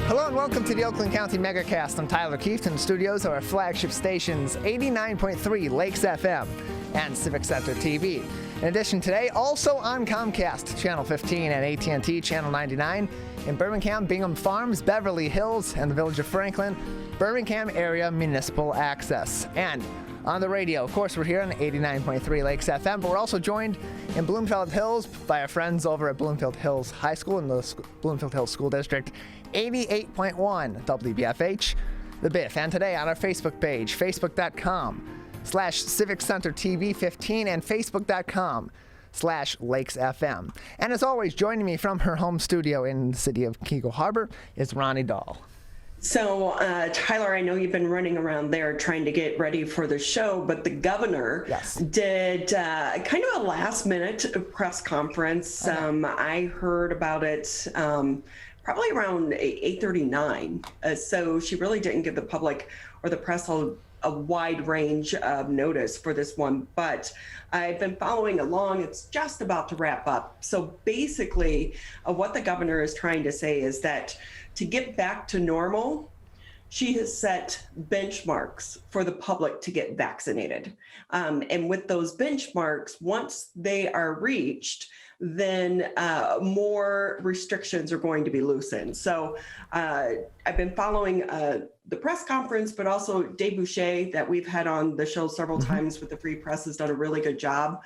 Hello and welcome to the Oakland County Megacast. I'm Tyler Keefe in the studios of our flagship stations 89.3 Lakes FM and Civic Center TV. In addition today, also on Comcast, Channel 15 and AT&T Channel 99 in Birmingham, Bingham Farms, Beverly Hills, and the village of Franklin, Birmingham Area Municipal Access. And on the radio, of course, we're here on 89.3 Lakes FM, but we're also joined in Bloomfield Hills by our friends over at Bloomfield Hills High School in the Bloomfield Hills School District, 88.1 WBFH, The Biff. And today on our Facebook page, facebook.com/Civic Center TV 15 and facebook.com/Lakes FM. And as always, joining me from her home studio in the city of Keego Harbor is Ronnie Dahl. So, Tyler, I know you've been running around there trying to get ready for the show, but the governor did kind of a last-minute press conference. I heard about it probably around 8:39. So she really didn't give the public or the press a wide range of notice for this one, but I've been following along. It's just about to wrap up. So basically, what the governor is trying to say is that to get back to normal, she has set benchmarks for the public to get vaccinated. And with those benchmarks, once they are reached, then more restrictions are going to be loosened. So I've been following the press conference, but also Dave Boucher that we've had on the show several times with the Free Press has done a really good job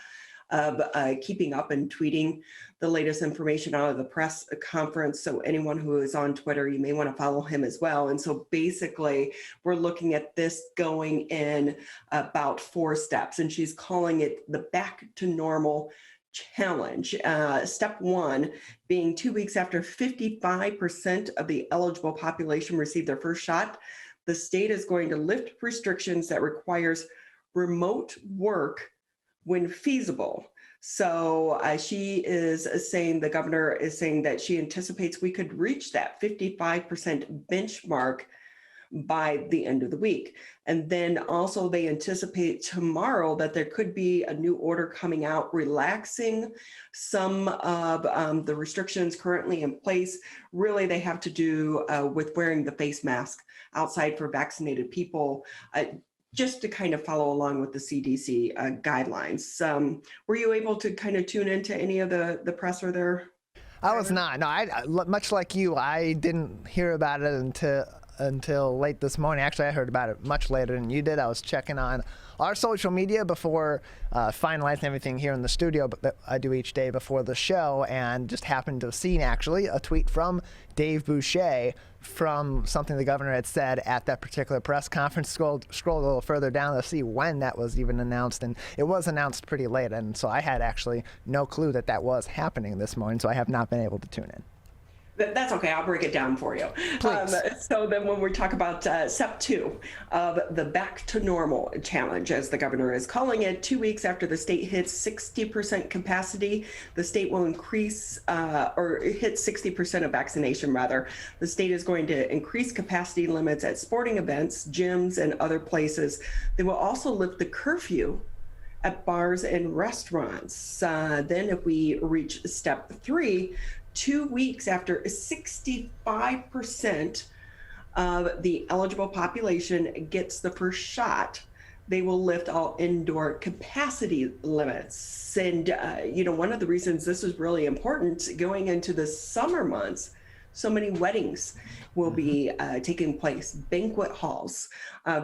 of keeping up and tweeting the latest information out of the press conference. So anyone who is on Twitter, you may want to follow him as well. And so basically, we're looking at this going in about 4 steps, and she's calling it the Back to Normal Challenge. Step 1 being 2 weeks after 55% of the eligible population received their first shot, the state is going to lift restrictions that requires remote work when feasible. So she is saying, the governor is saying that she anticipates we could reach that 55% benchmark by the end of the week. And then also they anticipate tomorrow that there could be a new order coming out relaxing some of the restrictions currently in place. Really, they have to do with wearing the face mask outside for vaccinated people, just to kind of follow along with the CDC guidelines. Were you able to kind of tune into any of the presser there? I was not. No, I much like you, I didn't hear about it until late this morning. Actually, I heard about it much later than you did. I was checking on our social media before finalizing everything here in the studio, but that I do each day before the show, and just happened to have seen actually a tweet from Dave Boucher from something the governor had said at that particular press conference. Scrolled a little further down to see when that was even announced, and it was announced pretty late, and so I had actually no clue that that was happening this morning, so I have not been able to tune in. That's okay. I'll break it down for you. So then when we talk about step 2 of the Back to Normal Challenge, as the governor is calling it, 2 weeks after the state hits 60% capacity, the state will increase or hit 60% of vaccination rather. The state is going to increase capacity limits at sporting events, gyms, and other places. They will also lift the curfew at bars and restaurants. Then if we reach step 3, 2 weeks after 65% of the eligible population gets the first shot, they will lift all indoor capacity limits. And, one of the reasons this is really important going into the summer months, so many weddings will be taking place, banquet halls,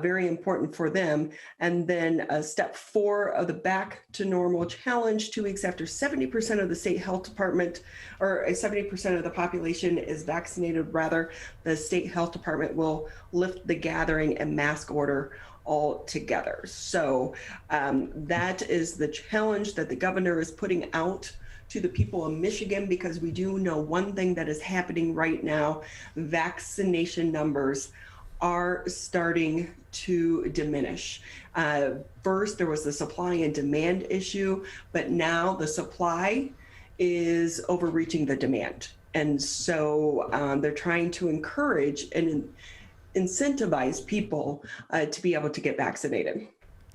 very important for them. And then step 4 of the Back to Normal Challenge, 2 weeks after 70% of the state health department, or 70% of the population is vaccinated, rather, the state health department will lift the gathering and mask order altogether. So that is the challenge that the governor is putting out to the people of Michigan, because we do know one thing that is happening right now: vaccination numbers are starting to diminish. First, there was the supply and demand issue, but now the supply is overreaching the demand. And so they're trying to encourage and incentivize people to be able to get vaccinated.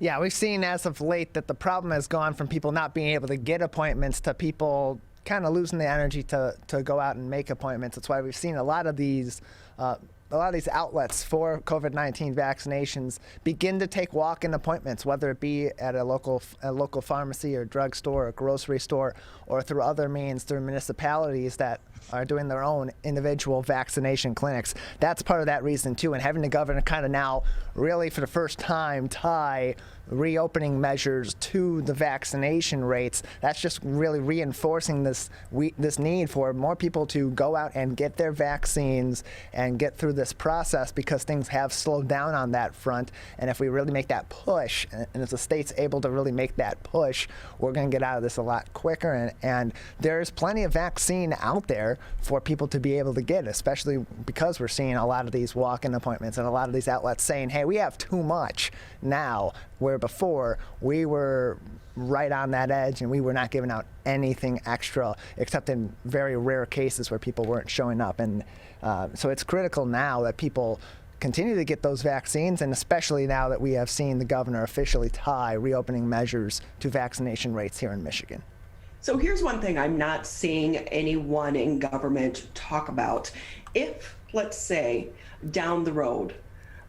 Yeah, we've seen as of late that the problem has gone from people not being able to get appointments to people kind of losing the energy to go out and make appointments. That's why we've seen a lot of these outlets for COVID-19 vaccinations begin to take walk-in appointments, whether it be at a local pharmacy or drugstore or grocery store, or through other means, through municipalities that are doing their own individual vaccination clinics. That's part of that reason too, and having the governor kind of now really for the first time tie reopening measures to the vaccination rates, that's just really reinforcing this need for more people to go out and get their vaccines and get through this process, because things have slowed down on that front. And if we really make that push, and if the state's able to really make that push, we're going to get out of this a lot quicker. And there's plenty of vaccine out there for people to be able to get, especially because we're seeing a lot of these walk-in appointments and a lot of these outlets saying, hey, we have too much now, where before we were right on that edge and we were not giving out anything extra except in very rare cases where people weren't showing up. And so it's critical now that people continue to get those vaccines, and especially now that we have seen the governor officially tie reopening measures to vaccination rates here in Michigan. So here's one thing I'm not seeing anyone in government talk about. If, let's say, down the road,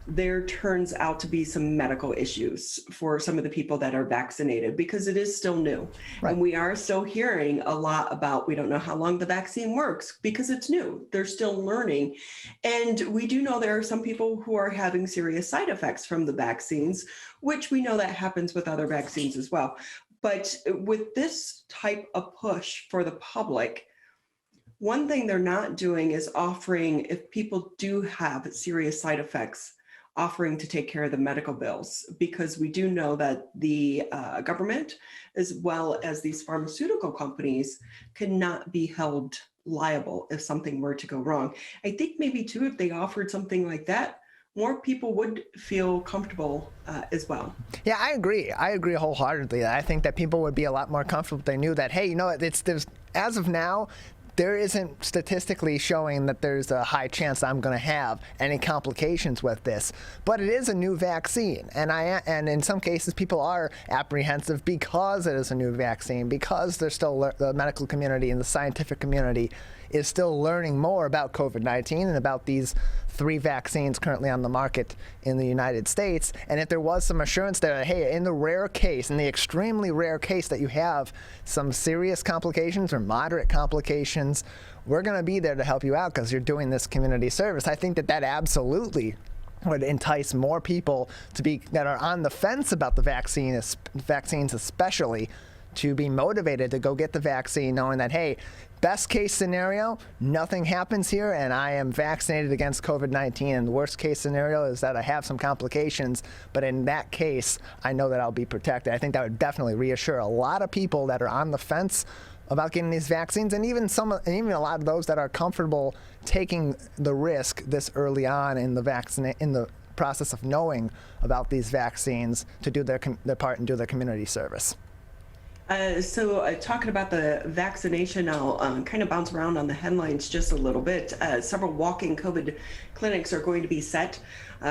there turns out to be some medical issues for some of the people that are vaccinated, because it is still new. Right. And we are still hearing a lot about, we don't know how long the vaccine works because it's new. They're still learning. And we do know there are some people who are having serious side effects from the vaccines, which we know that happens with other vaccines as well. But with this type of push for the public, one thing they're not doing is offering, if people do have serious side effects, offering to take care of the medical bills, because we do know that the government, as well as these pharmaceutical companies, cannot be held liable if something were to go wrong. I think maybe too, if they offered something like that, more people would feel comfortable as well. Yeah, I agree. I agree wholeheartedly. I think that people would be a lot more comfortable if they knew that, hey, there's as of now, there isn't statistically showing that there's a high chance I'm going to have any complications with this. But it is a new vaccine, and in some cases people are apprehensive because it is a new vaccine, because there's still the medical community and the scientific community is still learning more about COVID-19 and about these 3 vaccines currently on the market in the United States. And if there was some assurance there, hey, in the extremely rare case that you have some serious complications or moderate complications, we're going to be there to help you out because you're doing this community service. I think that absolutely would entice more people that are on the fence about the vaccines especially, to be motivated to go get the vaccine, knowing that, hey, best case scenario, nothing happens here and I am vaccinated against COVID-19. And the worst case scenario is that I have some complications, but in that case, I know that I'll be protected. I think that would definitely reassure a lot of people that are on the fence about getting these vaccines, and even a lot of those that are comfortable taking the risk this early on in the process of knowing about these vaccines to do their part and do their community service. So talking about the vaccination, I'll kind of bounce around on the headlines just a little bit. Several walk-in COVID clinics are going to be set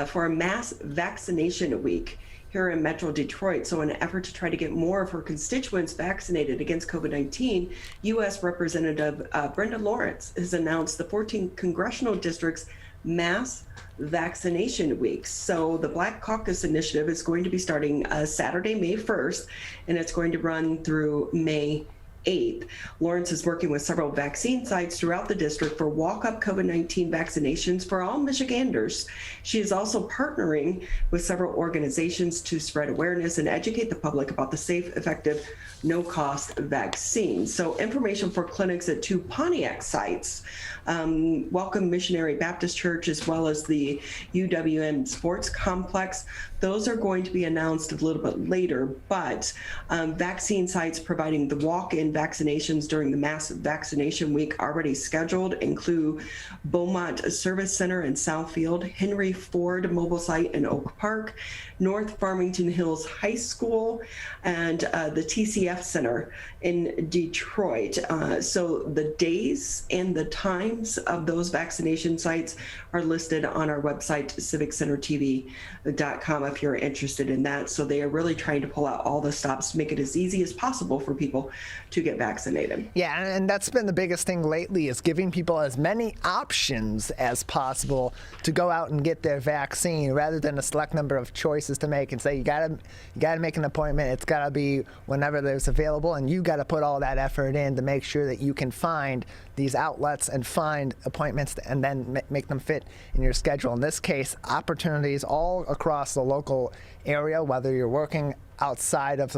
for a mass vaccination week here in Metro Detroit. So in an effort to try to get more of her constituents vaccinated against COVID-19, U.S. Representative Brenda Lawrence has announced the 14 congressional districts mass vaccination weeks. So the Black Caucus Initiative is going to be starting Saturday, May 1st, and it's going to run through May 8th. Lawrence is working with several vaccine sites throughout the district for walk-up COVID-19 vaccinations for all Michiganders. She is also partnering with several organizations to spread awareness and educate the public about the safe, effective, no-cost vaccine. So information for clinics at 2 Pontiac sites, Welcome Missionary Baptist Church, as well as the UWM Sports Complex. Those are going to be announced a little bit later, but vaccine sites providing the walk-in vaccinations during the mass vaccination week already scheduled include Beaumont Service Center in Southfield, Henry Ford Mobile Site in Oak Park, North Farmington Hills High School, and the TCF Center in Detroit. So the days and the times of those vaccination sites are listed on our website, civiccentertv.com, if you're interested in that. So they are really trying to pull out all the stops to make it as easy as possible for people to get vaccinated. Yeah, and that's been the biggest thing lately, is giving people as many options as possible to go out and get their vaccine, rather than a select number of choices to make and say, you gotta make an appointment. It's gotta be whenever there's available, and you gotta put all that effort in to make sure that you can find these outlets and find appointments and then make them fit in your schedule. In this case, opportunities all across the local area, whether you're working outside of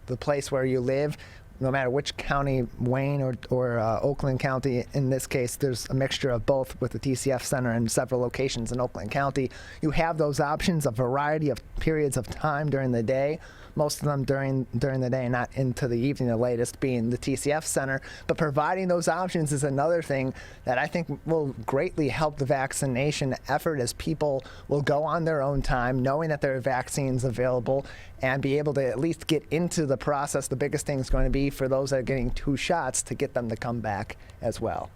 the place where you live, no matter which county, Wayne or Oakland County. In this case, there's a mixture of both with the TCF Center and several locations in Oakland County. You have those options, a variety of periods of time during the day, most of them during the day, not into the evening, the latest being the TCF Center. But providing those options is another thing that I think will greatly help the vaccination effort, as people will go on their own time, knowing that there are vaccines available, and be able to at least get into the process. The biggest thing is going to be for those that are getting 2 shots to get them to come back as well.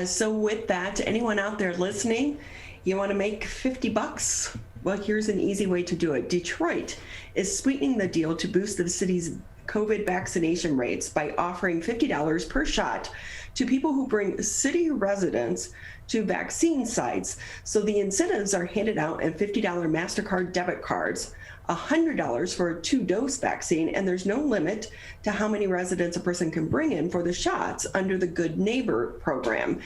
So with that, anyone out there listening, you want to make $50? Well, here's an easy way to do it. Detroit is sweetening the deal to boost the city's COVID vaccination rates by offering $50 per shot to people who bring city residents to vaccine sites. So the incentives are handed out in $50 MasterCard debit cards, $100 for a 2-dose vaccine, and there's no limit to how many residents a person can bring in for the shots under the Good Neighbor program.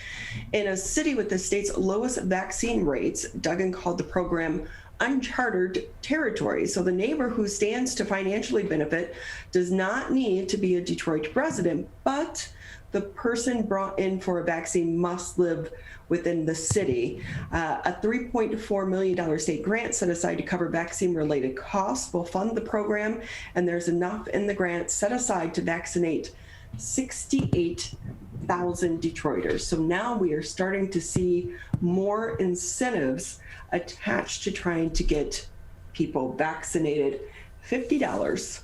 In a city with the state's lowest vaccine rates, Duggan called the program uncharted territory. So the neighbor who stands to financially benefit does not need to be a Detroit resident, but the person brought in for a vaccine must live within the city. A $3.4 million state grant set aside to cover vaccine-related costs will fund the program, and there's enough in the grant set aside to vaccinate 68,000 Detroiters. So now we are starting to see more incentives attached to trying to get people vaccinated. $50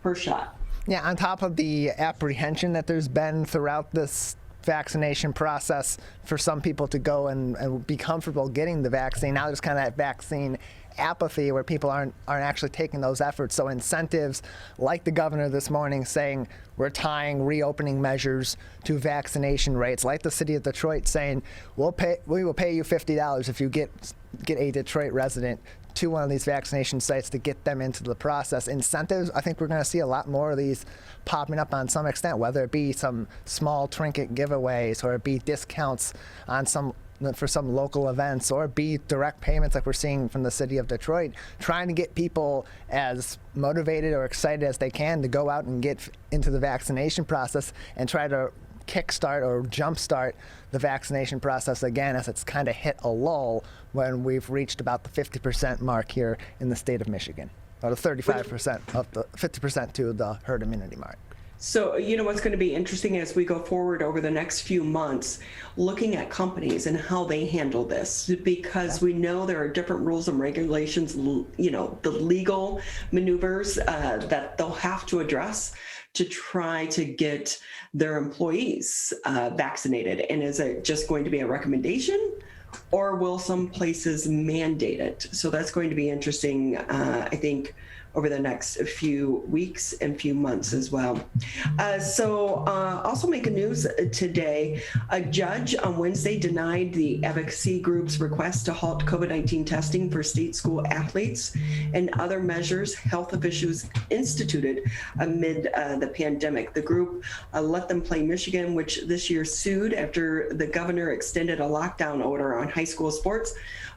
per shot. Yeah, on top of the apprehension that there's been throughout this vaccination process for some people to go and be comfortable getting the vaccine, now there's kind of that vaccine apathy where people aren't actually taking those efforts. So incentives, like the governor this morning saying we're tying reopening measures to vaccination rates, like the city of Detroit saying we will pay you $50 if you get a Detroit resident to one of these vaccination sites to get them into the process. Incentives, I think we're going to see a lot more of these popping up on some extent, whether it be some small trinket giveaways or it be discounts on for some local events, or be direct payments like we're seeing from the city of Detroit, trying to get people as motivated or excited as they can to go out and get into the vaccination process and try to kickstart or jumpstart the vaccination process again, as it's kind of hit a lull when we've reached about the 50% mark here in the state of Michigan, or the 35% of the 50% to the herd immunity mark. So, you know, what's going to be interesting as we go forward over the next few months, looking at companies and how they handle this, because we know there are different rules and regulations, you know, the legal maneuvers that they'll have to address to try to get their employees vaccinated. And is it just going to be a recommendation, or will some places mandate it? So that's going to be interesting, I think, over the next few weeks and few months as well. Also making news today, a judge on Wednesday denied the advocacy group's request to halt COVID-19 testing for state school athletes and other measures health officials instituted amid the pandemic. The group Let Them Play Michigan, which this year sued after the governor extended a lockdown order on high school sports,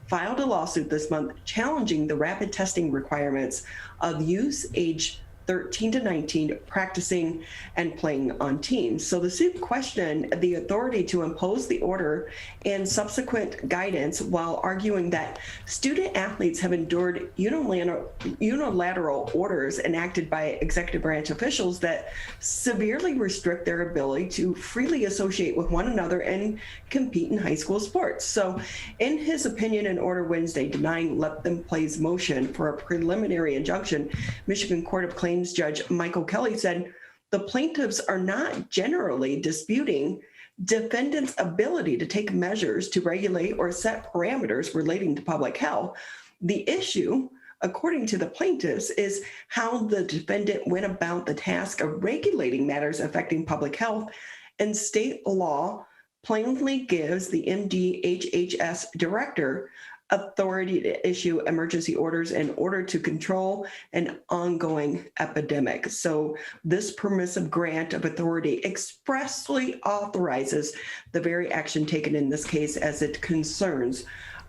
filed a lawsuit this month challenging the rapid testing requirements of youth age 13 to 19 practicing and playing on teams. So the suit questioned the authority to impose the order and subsequent guidance, while arguing that student athletes have endured unilateral orders enacted by executive branch officials that severely restrict their ability to freely associate with one another and compete in high school sports. So in his opinion, an order Wednesday denying Let Them Play's motion for a preliminary injunction, Michigan Court of Claims Judge Michael Kelly said the plaintiffs are not generally disputing defendants' ability to take measures to regulate or set parameters relating to public health. The issue according to the plaintiffs, is how the defendant went about the task of regulating matters affecting public health, and state law plainly gives the MDHHS director authority to issue emergency orders in order to control an ongoing epidemic. So this permissive grant of authority expressly authorizes the very action taken in this case as it concerns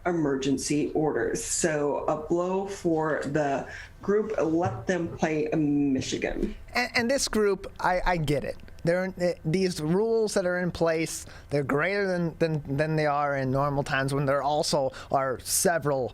emergency orders. So a blow for the group Let Them Play Michigan. And this group, I get it. These rules that are in place, they're greater than they are in normal times when there also are several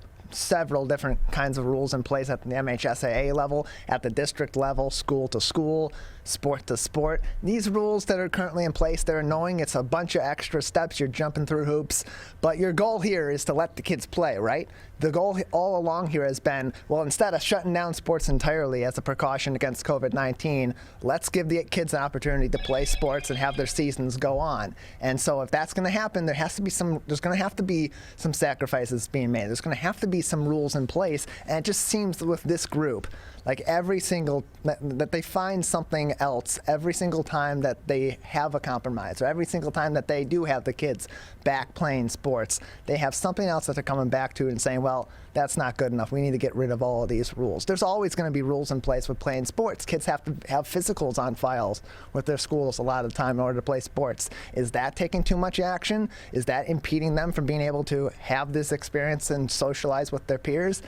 different kinds of rules in place at the MHSAA level, at the district level, school to school, sport to sport. These rules that are currently in place, they're annoying. It's a bunch of extra steps. You're jumping through hoops. But your goal here is to let the kids play, right? The goal all along here has been, well, instead of shutting down sports entirely as a precaution against COVID-19, let's give the kids an opportunity to play sports and have their seasons go on. And so if that's going to happen, there's going to have to be some sacrifices being made. There's going to have to be some rules in place. And it just seems with this group, like every single, that they find something else every single time that they have a compromise, or every single time that they do have the kids back playing sports, they have something else that they're coming back to and saying, well, that's not good enough. We need to get rid of all of these rules. There's always going to be rules in place with playing sports. Kids have to have physicals on files with their schools a lot of the time in order to play sports. Is that taking too much action? Is that impeding them from being able to have this experience and socialize with their peers?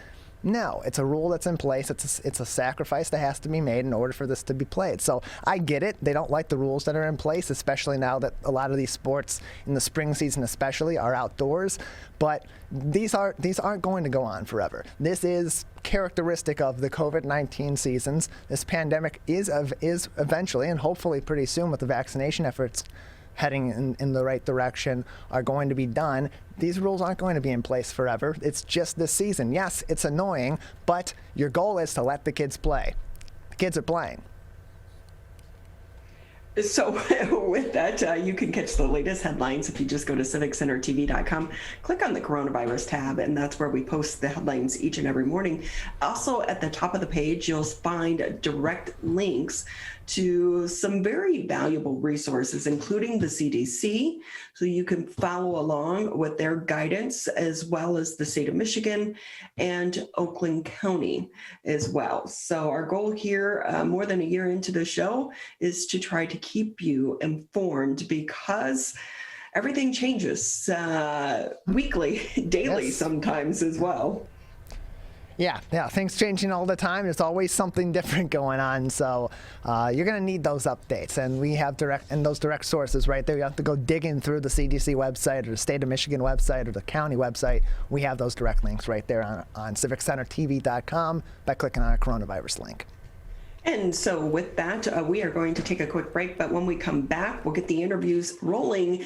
No, it's a rule that's in place. It's a sacrifice that has to be made in order for this to be played. So I get it. They don't like the rules that are in place, especially now that a lot of these sports in the spring season especially are outdoors. But these aren't going to go on forever. This is characteristic of the COVID-19 seasons. This pandemic is eventually, and hopefully pretty soon with the vaccination efforts heading in the right direction, are going to be done. These rules aren't going to be in place forever. It's just this season. Yes, it's annoying, but your goal is to let the kids play. The kids are playing. So with that, you can catch the latest headlines if you just go to civiccentertv.com, click on the coronavirus tab, and that's where we post the headlines each and every morning. Also, at the top of the page, you'll find direct links to some very valuable resources, including the CDC, so you can follow along with their guidance, as well as the state of Michigan and Oakland County as well. So our goal here, more than a year into the show, is to try to keep you informed, because everything changes weekly, daily, yes, sometimes as well. Yeah, things changing all the time. There's always something different going on. So you're going to need those updates. And we have those direct sources right there. You have to go digging through the CDC website or the state of Michigan website or the county website. We have those direct links right there on civiccentertv.com by clicking on a coronavirus link. And so with that, we are going to take a quick break, but when we come back, we'll get the interviews rolling.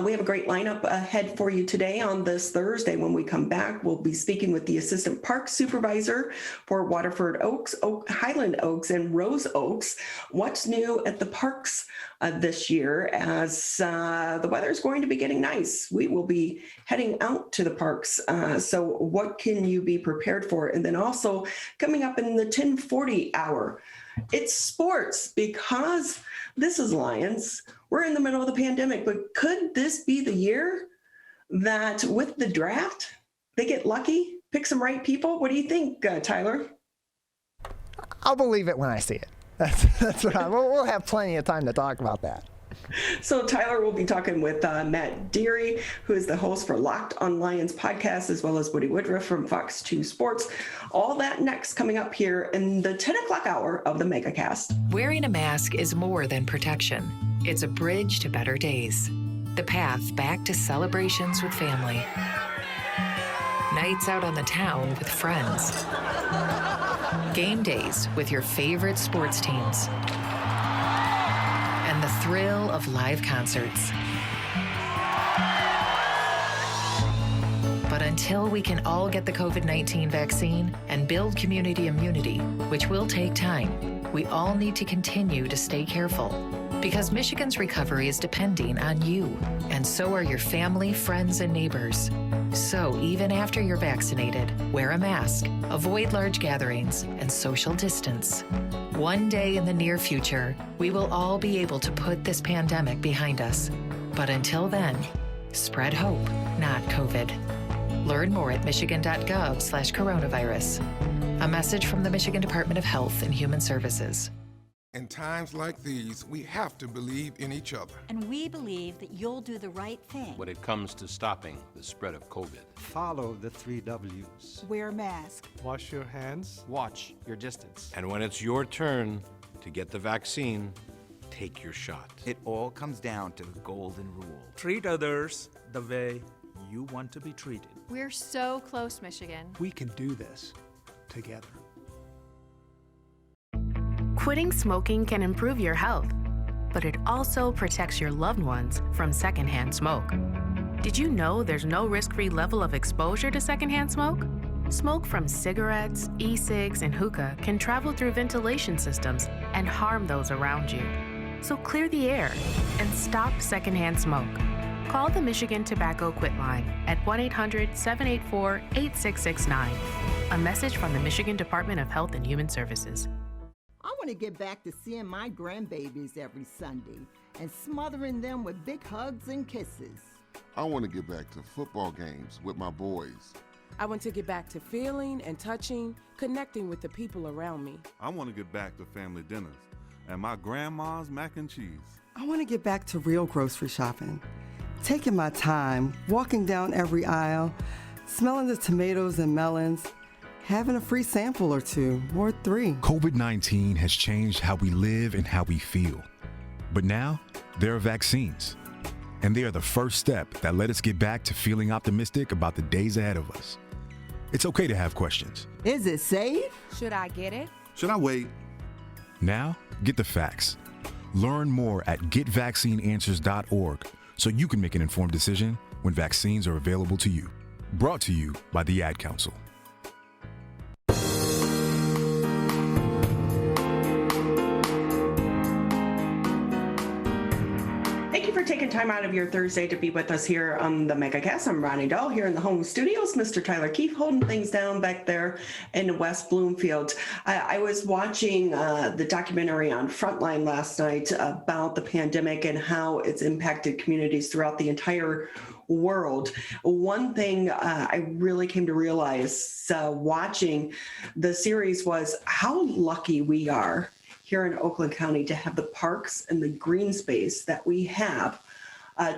We have a great lineup ahead for you today on this Thursday. When we come back, we'll be speaking with the Assistant Parks Supervisor for Waterford Oaks, Highland Oaks, and Rose Oaks. What's new at the parks this year, as the weather is going to be getting nice. We will be heading out to the parks. So what can you be prepared for? And then also coming up in the 1040 hour, it's sports, because this is Lions. We're in the middle of the pandemic, but could this be the year that with the draft, they get lucky, pick some right people? What do you think, Tyler? I'll believe it when I see it. That's what we'll have plenty of time to talk about that. So Tyler will be talking with Matt Dery, who is the host for Locked on Lions podcast, as well as Woodriffe from Fox 2 Sports. All that next, coming up here in the 10 o'clock hour of the Megacast. Wearing a mask is more than protection. It's a bridge to better days. The path back to celebrations with family. Nights out on the town with friends. Game days with your favorite sports teams. And the thrill of live concerts. But until we can all get the COVID-19 vaccine and build community immunity, which will take time, we all need to continue to stay careful. Because Michigan's recovery is depending on you, and so are your family, friends, and neighbors. So even after you're vaccinated, wear a mask, avoid large gatherings, and social distance. One day in the near future, we will all be able to put this pandemic behind us. But until then, spread hope, not COVID. Learn more at michigan.gov/coronavirus. A message from the Michigan Department of Health and Human Services. In times like these, we have to believe in each other. And we believe that you'll do the right thing. When it comes to stopping the spread of COVID. Follow the 3 W's. Wear a mask. Wash your hands. Watch your distance. And when it's your turn to get the vaccine, take your shot. It all comes down to the golden rule. Treat others the way you want to be treated. We're so close, Michigan. We can do this together. Quitting smoking can improve your health, but it also protects your loved ones from secondhand smoke. Did you know there's no risk-free level of exposure to secondhand smoke? Smoke from cigarettes, e-cigs, and hookah can travel through ventilation systems and harm those around you. So clear the air and stop secondhand smoke. Call the Michigan Tobacco Quit Line at 1-800-784-8669. A message from the Michigan Department of Health and Human Services. I want to get back to seeing my grandbabies every Sunday and smothering them with big hugs and kisses. I want to get back to football games with my boys. I want to get back to feeling and touching, connecting with the people around me. I want to get back to family dinners and my grandma's mac and cheese. I want to get back to real grocery shopping, taking my time, walking down every aisle, smelling the tomatoes and melons, having a free sample or 2 or 3. COVID-19 has changed how we live and how we feel. But now, there are vaccines. And they are the first step that let us get back to feeling optimistic about the days ahead of us. It's okay to have questions. Is it safe? Should I get it? Should I wait? Now, get the facts. Learn more at getvaccineanswers.org so you can make an informed decision when vaccines are available to you. Brought to you by the Ad Council. Taking time out of your Thursday to be with us here on the Megacast. I'm Ronnie Dahl here in the home studios. Mr. Tyler Keefe holding things down back there in West Bloomfield. I was watching the documentary on Frontline last night about the pandemic and how it's impacted communities throughout the entire world. One thing I really came to realize watching the series was how lucky we are here in Oakland County to have the parks and the green space that we have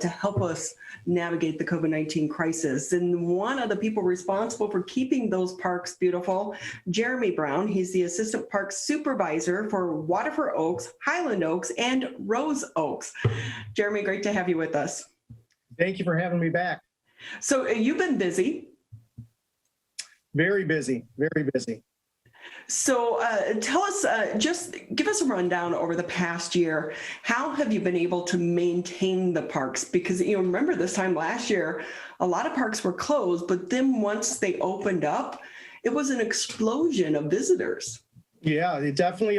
to help us navigate the COVID-19 crisis. And one of the people responsible for keeping those parks beautiful, Jeremy Brown, he's the Assistant Parks Supervisor for Waterford Oaks, Highland Oaks, and Rose Oaks. Jeremy, great to have you with us. Thank you for having me back. So you've been busy. Very busy, very busy. So tell us, just give us a rundown over the past year. How have you been able to maintain the parks? Because, remember this time last year, a lot of parks were closed, but then once they opened up, it was an explosion of visitors. Yeah, it definitely,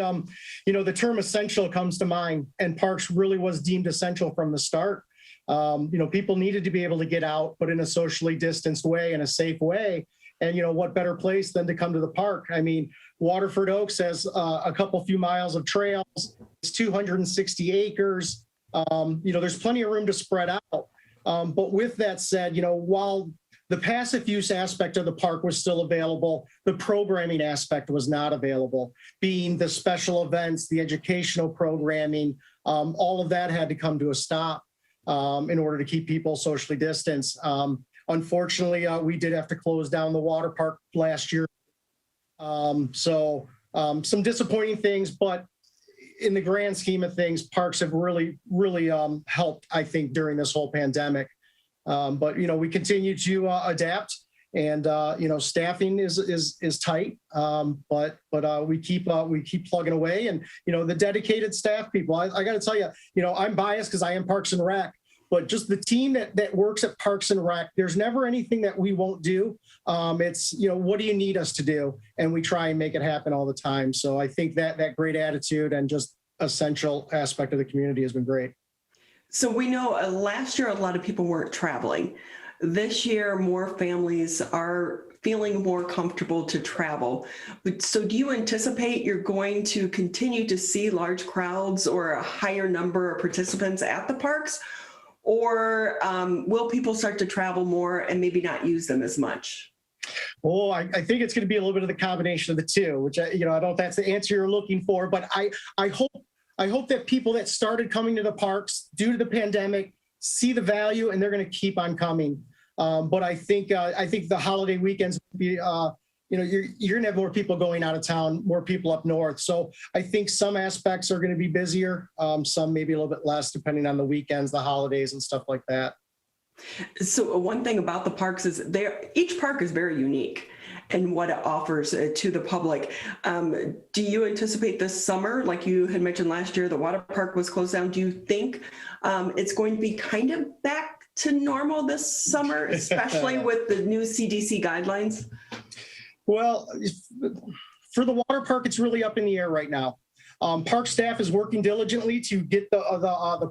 the term essential comes to mind, and parks really was deemed essential from the start. People needed to be able to get out, but in a socially distanced way, in a safe way. And, what better place than to come to the park? I mean, Waterford Oaks has a few miles of trails. It's 260 acres. There's plenty of room to spread out. But with that said, while the passive use aspect of the park was still available, the programming aspect was not available, being the special events, the educational programming, all of that had to come to a stop in order to keep people socially distanced. Unfortunately, we did have to close down the water park last year. Some disappointing things, but in the grand scheme of things, parks have really helped, I think, during this whole pandemic. But we continue to adapt, and staffing is tight. But we keep plugging away, and the dedicated staff people. I got to tell you, I'm biased because I am Parks and Rec. But just the team that works at Parks and Rec, there's never anything that we won't do. It's, what do you need us to do? And we try and make it happen all the time. So I think that great attitude and just essential aspect of the community has been great. So we know last year a lot of people weren't traveling. This year, more families are feeling more comfortable to travel. So do you anticipate you're going to continue to see large crowds or a higher number of participants at the parks? Or will people start to travel more and maybe not use them as much? Oh, I think it's going to be a little bit of the combination of the two, which I don't know if that's the answer you're looking for, but I hope that people that started coming to the parks due to the pandemic see the value and they're going to keep on coming. But I think the holiday weekends will be, you're going to have more people going out of town, more people up north. So I think some aspects are going to be busier, some maybe a little bit less, depending on the weekends, the holidays, and stuff like that. So one thing about the parks is each park is very unique in what it offers to the public. Do you anticipate this summer, like you had mentioned last year, the water park was closed down. Do you think it's going to be kind of back to normal this summer, especially with the new CDC guidelines? Well, for the water park, it's really up in the air right now. Park staff is working diligently to get the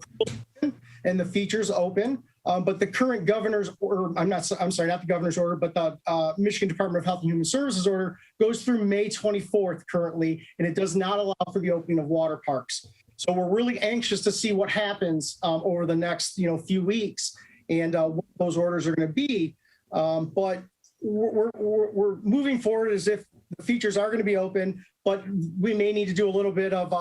pool and the features open. But the current governor's order, not the governor's order, but the Michigan Department of Health and Human Services order goes through May 24th currently, and it does not allow for the opening of water parks. So we're really anxious to see what happens over the next few weeks and what those orders are going to be. But we're moving forward as if the features are going to be open, but we may need to do a little bit of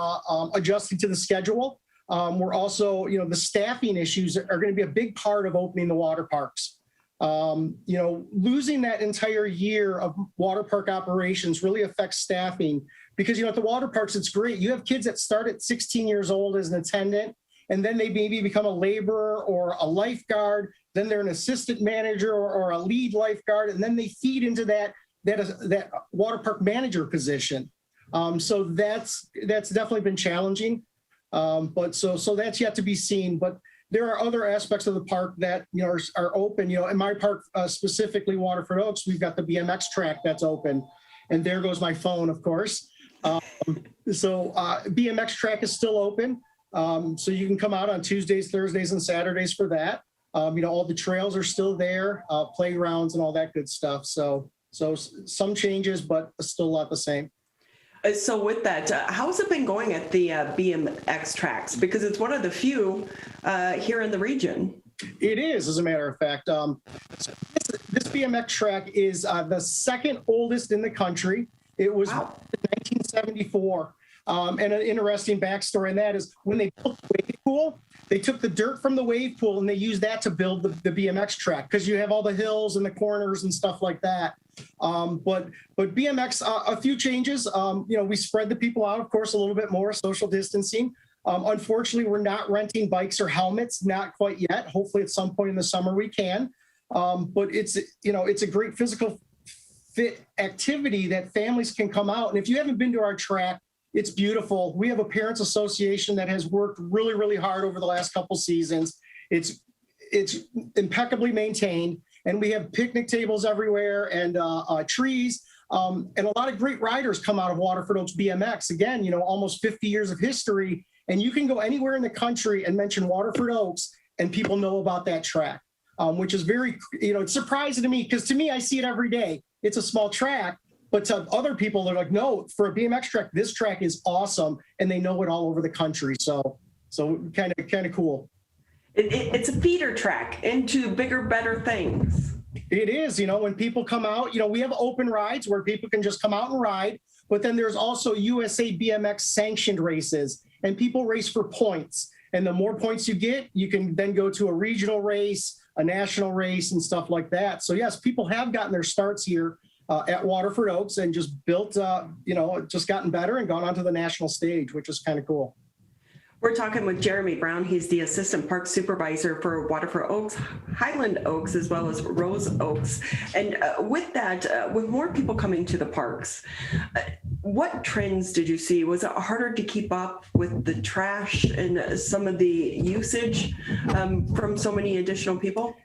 adjusting to the schedule. We're also, the staffing issues are going to be a big part of opening the water parks. Losing that entire year of water park operations really affects staffing because, at the water parks, it's great. You have kids that start at 16 years old as an attendant, and then they maybe become a laborer or a lifeguard. Then they're an assistant manager or a lead lifeguard, and then they feed into that water park manager position. So that's definitely been challenging. But so that's yet to be seen. But there are other aspects of the park that are open. In my park, specifically Waterford Oaks, we've got the BMX track that's open, and there goes my phone, of course. BMX track is still open, so you can come out on Tuesdays, Thursdays, and Saturdays for that. All the trails are still there, playgrounds and all that good stuff. So some changes, but still a lot the same. So with that, how has it been going at the BMX tracks? Because it's one of the few here in the region. It is, as a matter of fact. This BMX track is the second oldest in the country. It was in 1974. And an interesting backstory in that is when they built the wave pool, they took the dirt from the wave pool and they used that to build the BMX track because you have all the hills and the corners and stuff like that. But BMX, a few changes. We spread the people out, of course, a little bit more, social distancing. Unfortunately, we're not renting bikes or helmets, not quite yet. Hopefully at some point in the summer we can. But it's a great physical fit activity that families can come out. And if you haven't been to our track, it's beautiful. We have a parents association that has worked really, really hard over the last couple seasons. It's impeccably maintained, and we have picnic tables everywhere and trees. And a lot of great riders come out of Waterford Oaks BMX. Again, almost 50 years of history, and you can go anywhere in the country and mention Waterford Oaks, and people know about that track, which is very, it's surprising to me because to me, I see it every day. It's a small track. But to other people, they're like, no, for a BMX track, this track is awesome, and they know it all over the country. So kind of cool. It's a feeder track into bigger, better things. It is. When people come out, we have open rides where people can just come out and ride. But then there's also USA BMX sanctioned races, and people race for points. And the more points you get, you can then go to a regional race, a national race, and stuff like that. So yes, people have gotten their starts here at Waterford Oaks and just built, just gotten better and gone onto the national stage, which is kind of cool. We're talking with Jeremy Brown. He's the Assistant Parks Supervisor for Waterford Oaks, Highland Oaks, as well as Rose Oaks. And with that, with more people coming to the parks, what trends did you see? Was it harder to keep up with the trash and some of the usage from so many additional people?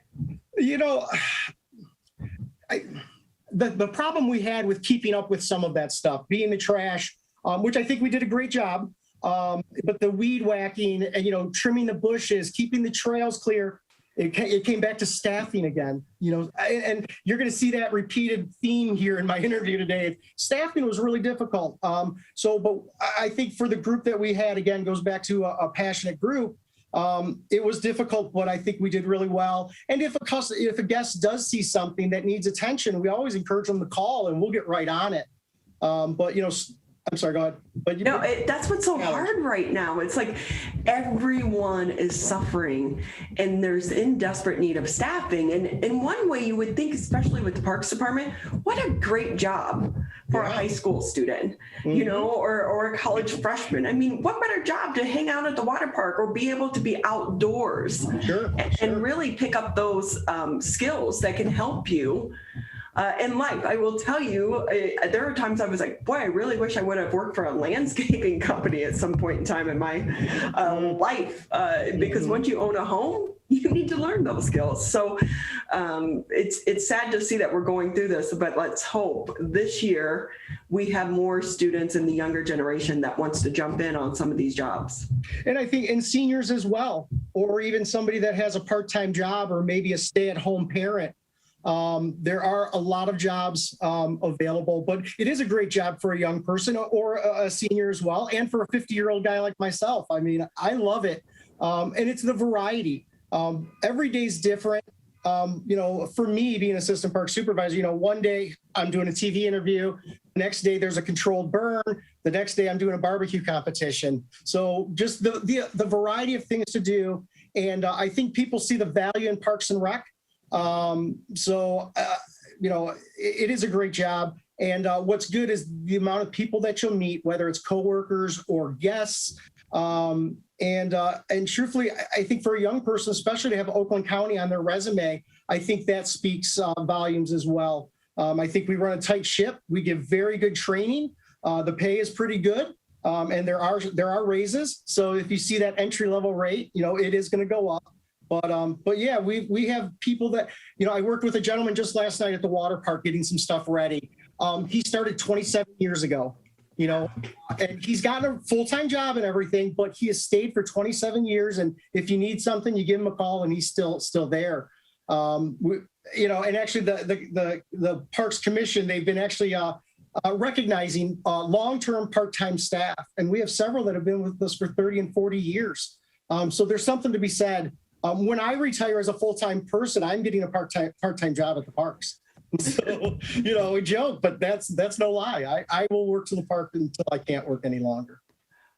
The problem we had with keeping up with some of that stuff, being the trash, which I think we did a great job, but the weed whacking and, you know, trimming the bushes, keeping the trails clear, it came back to staffing again, you know, and you're going to see that repeated theme here in my interview today. Staffing was really difficult. But I think for the group that we had, again, goes back to a passionate group. It was difficult, but I think we did really well. And if a guest does see something that needs attention, we always encourage them to call and we'll get right on it. But, you know, I'm sorry, go ahead. But that's what's so hard right now. It's like everyone is suffering and there's in desperate need of staffing. And in one way you would think, especially with the Parks Department, what a great job for a high school student, you know, or a college freshman. I mean, what better job to hang out at the water park or be able to be outdoors and really pick up those skills that can help you in life. I will tell you, there are times I was like, boy, I really wish I would have worked for a landscaping company at some point in time in my life, because once you own a home, you need to learn those skills. So it's sad to see that we're going through this, but let's hope this year we have more students in the younger generation that wants to jump in on some of these jobs. And I think in seniors as well, or even somebody that has a part-time job or maybe a stay-at-home parent. There are a lot of jobs available, but it is a great job for a young person or a senior as well, and for a 50-year-old guy like myself. I mean, I love it. And it's the variety. Every day is different. You know, for me, being assistant park supervisor, you know, one day I'm doing a TV interview. The next day there's a controlled burn. The next day I'm doing a barbecue competition. So just the variety of things to do. And I think people see the value in Parks and Rec. You know, it is a great job. And what's good is the amount of people that you'll meet, whether it's coworkers or guests. And truthfully, I think for a young person, especially to have Oakland County on their resume, I think that speaks volumes as well. I think we run a tight ship. We give very good training. The pay is pretty good. And there are raises. So if you see that entry level rate, you know, it is going to go up. But yeah, we have people that, you know, I worked with a gentleman just last night at the water park getting some stuff ready. He started 27 years ago, you know, and he's got a full-time job and everything, but he has stayed for 27 years. And if you need something, you give him a call and he's still there. You know, and actually the Parks Commission, they've been actually recognizing long-term part-time staff. And we have several that have been with us for 30 and 40 years. So there's something to be said. When I retire as a full-time person, I'm getting a part-time job at the parks. So, you know, we joke, but that's no lie. I will work to the park until I can't work any longer.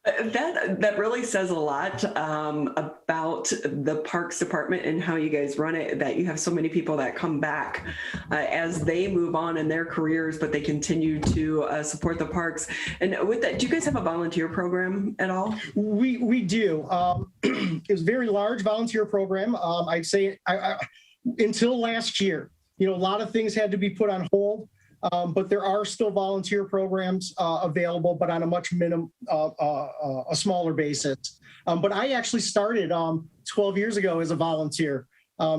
That really says a lot about the Parks Department and how you guys run it, that you have so many people that come back as they move on in their careers, but they continue to support the parks. And with that, do you guys have a volunteer program at all? We do. It's a very large volunteer program. I'd say until last year, you know, a lot of things had to be put on hold. But there are still volunteer programs available, but on a much a smaller basis. But I actually started 12 years ago as a volunteer.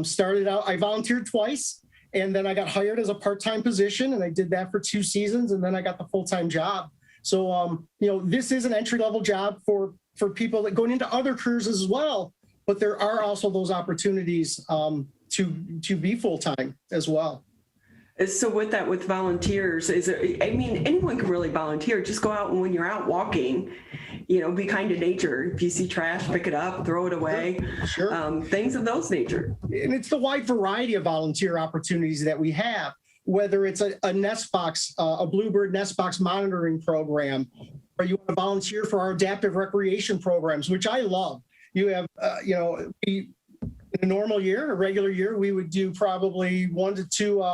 Started out, I volunteered twice, and then I got hired as a part-time position, and I did that for 2 seasons, and then I got the full-time job. So, you know, this is an entry-level job for people that going into other careers as well, but there are also those opportunities to be full-time as well. So with that, with volunteers, I mean, anyone can really volunteer. Just go out, and when you're out walking, you know, be kind to nature. If you see trash, pick it up, throw it away. Sure. Things of those nature. And it's the wide variety of volunteer opportunities that we have, whether it's a nest box, a bluebird nest box monitoring program, or you want to volunteer for our adaptive recreation programs, which I love. You have, you know, in a normal year, a regular year, we would do probably 1 to 2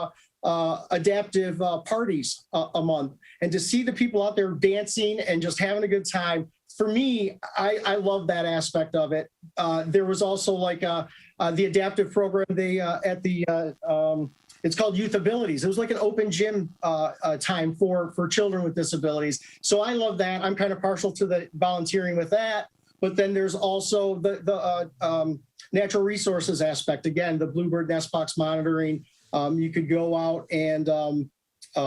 adaptive parties a month, and to see the people out there dancing and just having a good time, for me, I love that aspect of it. There was also like the adaptive program they at the it's called Youth Abilities. It was like an open gym time for children with disabilities. So I love that. I'm kind of partial to the volunteering with that. But then there's also the natural resources aspect. Again, the bluebird nest box monitoring. You could go out and,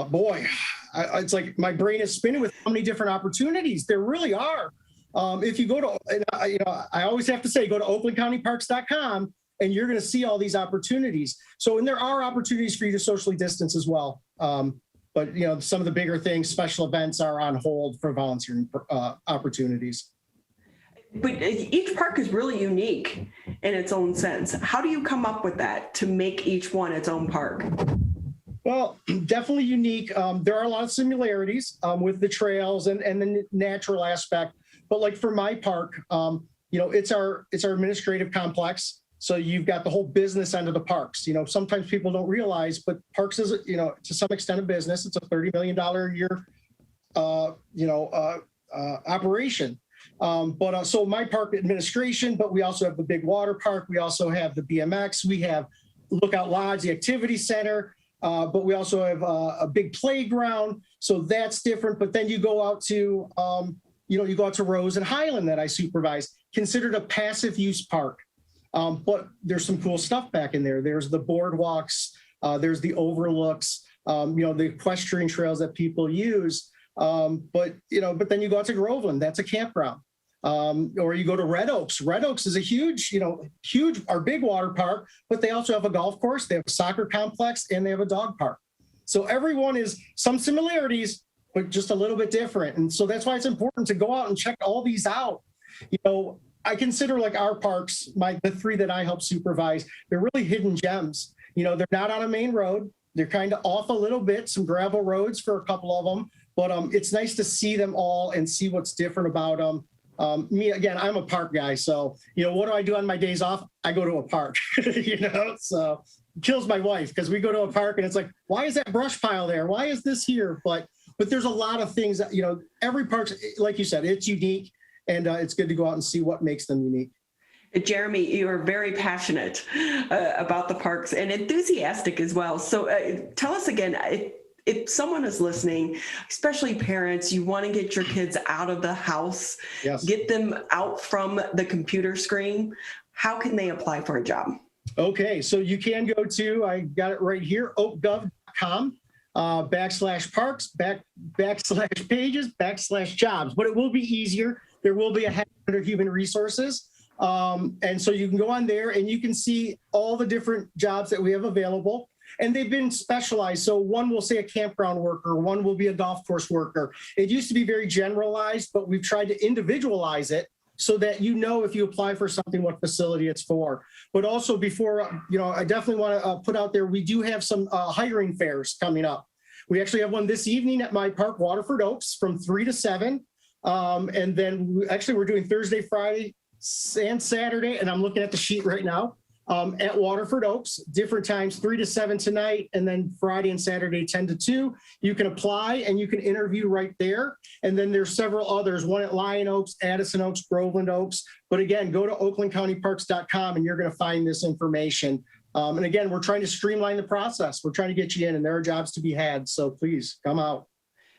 boy, it's like my brain is spinning with how many different opportunities there really are. If you go to, I always have to say, go to oaklandcountyparks.com, and you're going to see all these opportunities. So, and there are opportunities for you to socially distance as well. But some of the bigger things, special events, are on hold for volunteering opportunities. But each park is really unique in its own sense. How do you come up with that to make each one its own park? Well, definitely unique. There are a lot of similarities with the trails and the natural aspect. But like for my park, it's our administrative complex. So you've got the whole business end of the parks. Sometimes people don't realize, but parks is, to some extent a business. It's a $30 million a year, operation. So my park administration, but we also have the big water park. We also have the BMX. We have Lookout Lodge, the activity center. But we also have a big playground. So that's different. But then you go out to, you go out to Rose and Highland that I supervise, considered a passive use park. But there's some cool stuff back in there. There's the boardwalks, there's the overlooks, the equestrian trails that people use. But then you go out to Groveland, that's a campground. Or you go to Red Oaks. Red Oaks is a huge, our big water park, but they also have a golf course, they have a soccer complex, and they have a dog park. So everyone is some similarities, but just a little bit different. And so that's why it's important to go out and check all these out. I consider like our parks, the three that I help supervise, they're really hidden gems. They're not on a main road. They're kind of off a little bit, some gravel roads for a couple of them, but it's nice to see them all and see what's different about them. Me, again, I'm a park guy. So, what do I do on my days off? I go to a park, so it kills my wife because we go to a park and it's like, why is that brush pile there? Why is this here? But there's a lot of things that, every park, like you said, it's unique, and it's good to go out and see what makes them unique. Jeremy, you are very passionate about the parks and enthusiastic as well. So tell us again, if someone is listening, especially parents, you want to get your kids out of the house, yes, get them out from the computer screen, how can they apply for a job? Okay, so you can go to, I got it right here, oakgov.com. /parks, /pages, /jobs, but it will be easier. There will be a head under human resources. And so you can go on there and you can see all the different jobs that we have available, and they've been specialized. So one will say a campground worker, one will be a golf course worker. It used to be very generalized, but we've tried to individualize it so that if you apply for something, what facility it's for. But also before, I definitely want to put out there, we do have some hiring fairs coming up. We actually have one this evening at my park, Waterford Oaks, from 3 to 7. And then we're doing Thursday, Friday, and Saturday, and I'm looking at the sheet right now, at Waterford Oaks, different times, 3 to 7 tonight, and then Friday and Saturday, 10 to 2. You can apply and you can interview right there. And then there's several others, one at Lion Oaks, Addison Oaks, Groveland Oaks. But again, go to oaklandcountyparks.com and you're going to find this information. And again, we're trying to streamline the process. We're trying to get you in, and there are jobs to be had. So please come out.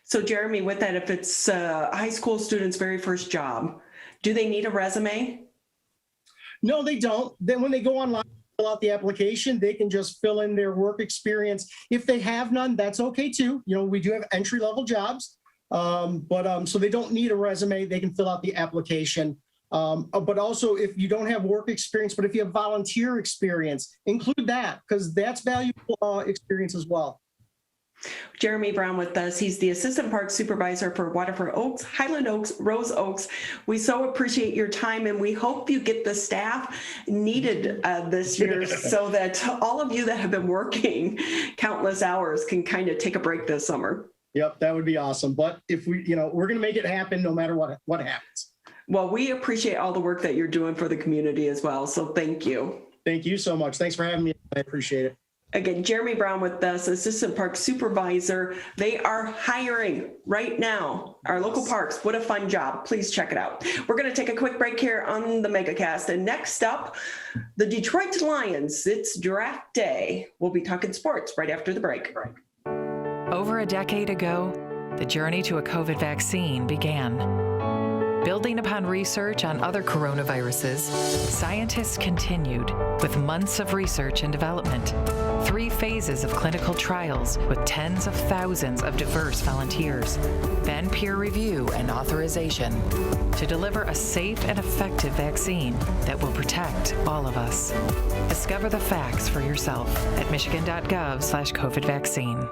So Jeremy, with that, if it's a high school student's very first job, do they need a resume? No, they don't. Then when they go online, fill out the application, they can just fill in their work experience. If they have none, that's okay too. We do have entry-level jobs, so they don't need a resume. They can fill out the application. But also, if you don't have work experience, but if you have volunteer experience, include that, because that's valuable experience as well. Jeremy Brown with us. He's the Assistant Parks Supervisor for Waterford Oaks, Highland Oaks, Rose Oaks. We so appreciate your time, and we hope you get the staff needed this year so that all of you that have been working countless hours can kind of take a break this summer. Yep, that would be awesome. But if we're going to make it happen no matter what happens. Well, we appreciate all the work that you're doing for the community as well. So thank you. Thank you so much. Thanks for having me. I appreciate it. Again, Jeremy Brown with us, Assistant Park Supervisor. They are hiring right now. Our local parks. What a fun job. Please check it out. We're going to take a quick break here on the Megacast. And next up, the Detroit Lions. It's draft day. We'll be talking sports right after the break. Over a decade ago, the journey to a COVID vaccine began. Building upon research on other coronaviruses, scientists continued with months of research and development, 3 phases of clinical trials with tens of thousands of diverse volunteers, then peer review and authorization to deliver a safe and effective vaccine that will protect all of us. Discover the facts for yourself at michigan.gov/COVID vaccine.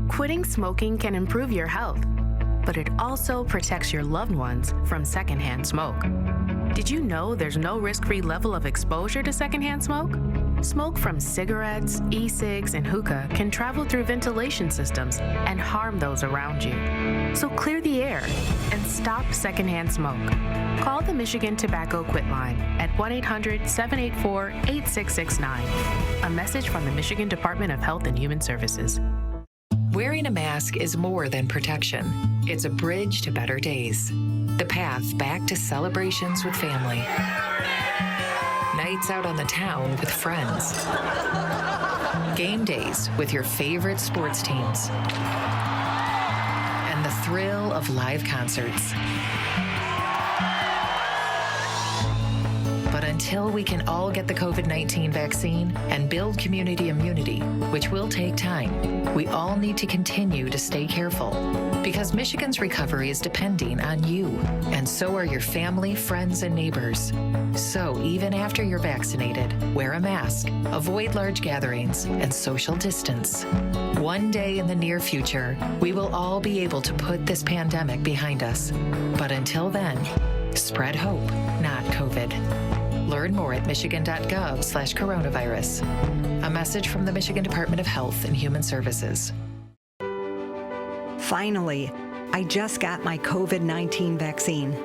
Quitting smoking can improve your health, but it also protects your loved ones from secondhand smoke. Did you know there's no risk-free level of exposure to secondhand smoke? Smoke from cigarettes, e-cigs, and hookah can travel through ventilation systems and harm those around you. So clear the air and stop secondhand smoke. Call the Michigan Tobacco Quit Line at 1-800-784-8669. A message from the Michigan Department of Health and Human Services. Wearing a mask is more than protection. It's a bridge to better days. The path back to celebrations with family. Nights out on the town with friends. Game days with your favorite sports teams. And the thrill of live concerts. But until we can all get the COVID-19 vaccine and build community immunity, which will take time, we all need to continue to stay careful. Because Michigan's recovery is depending on you, and so are your family, friends, and neighbors. So even after you're vaccinated, wear a mask, avoid large gatherings, and social distance. One day in the near future, we will all be able to put this pandemic behind us. But until then, spread hope, not COVID. Learn more at michigan.gov/coronavirus. A message from the Michigan Department of Health and Human Services. Finally, I just got my COVID-19 vaccine.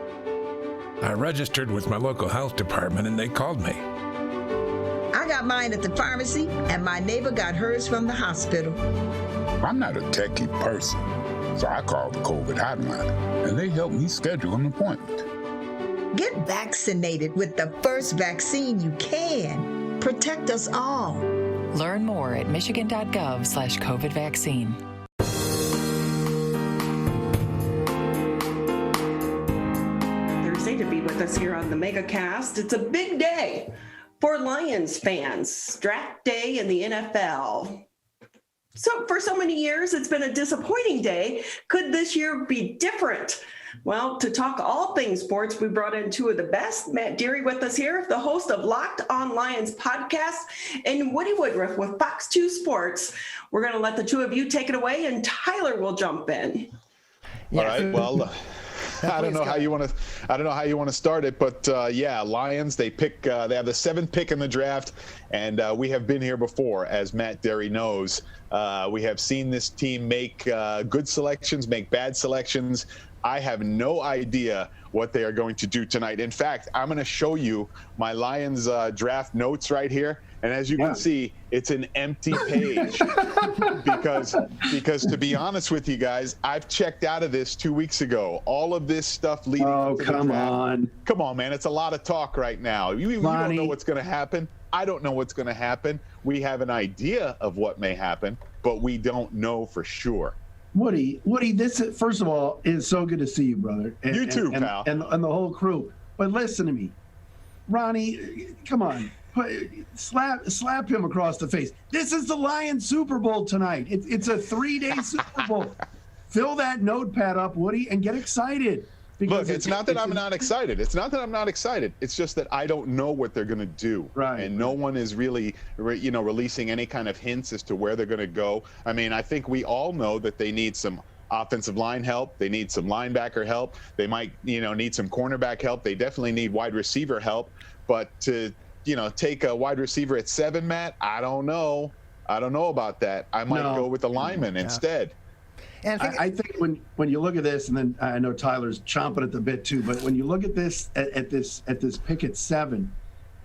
I registered with my local health department and they called me. I got mine at the pharmacy and my neighbor got hers from the hospital. I'm not a techie person, so I called the COVID hotline and they helped me schedule an appointment. Get vaccinated with the first vaccine you can. Protect us all. Learn more at michigan.gov/COVID vaccine. Thursday to be with us here on the Megacast. It's a big day for Lions fans. Draft day in the NFL. So for so many years, it's been a disappointing day. Could this year be different? Well, to talk all things sports, we brought in 2 of the best. Matt Dery with us here, the host of Locked on Lions podcast, and Woody Woodriffe with Fox 2 Sports. We're going to let the 2 of you take it away, and Tyler will jump in. All right. Well, I don't know how you want to start it, but yeah, Lions. They pick. They have the 7th pick in the draft, and we have been here before, as Matt Dery knows. We have seen this team make good selections, make bad selections. I have no idea what they are going to do tonight. In fact, I'm going to show you my Lions draft notes right here. And as you can see, it's an empty page because to be honest with you guys, I've checked out of this 2 weeks ago. All of this stuff leading up to the draft. Come on, man. It's a lot of talk right now. You don't know what's going to happen. I don't know what's going to happen. We have an idea of what may happen, but we don't know for sure. Woody, this is, first of all, it's so good to see you, brother. And, you too, pal. And the whole crew. But listen to me. Ronnie, come on. Slap him across the face. This is the Lions Super Bowl tonight. It's a 3-day Super Bowl. Fill that notepad up, Woody, and get excited. Look, it's not that I'm not excited. It's not that I'm not excited. It's just that I don't know what they're going to do. Right. And no one is really, releasing any kind of hints as to where they're going to go. I mean, I think we all know that they need some offensive line help. They need some linebacker help. They might, need some cornerback help. They definitely need wide receiver help. But to, take a wide receiver at 7, Matt, I don't know. I don't know about that. I might go with the lineman instead. And I think when you look at this, and then I know Tyler's chomping at the bit too, but when you look at this at this pick at 7,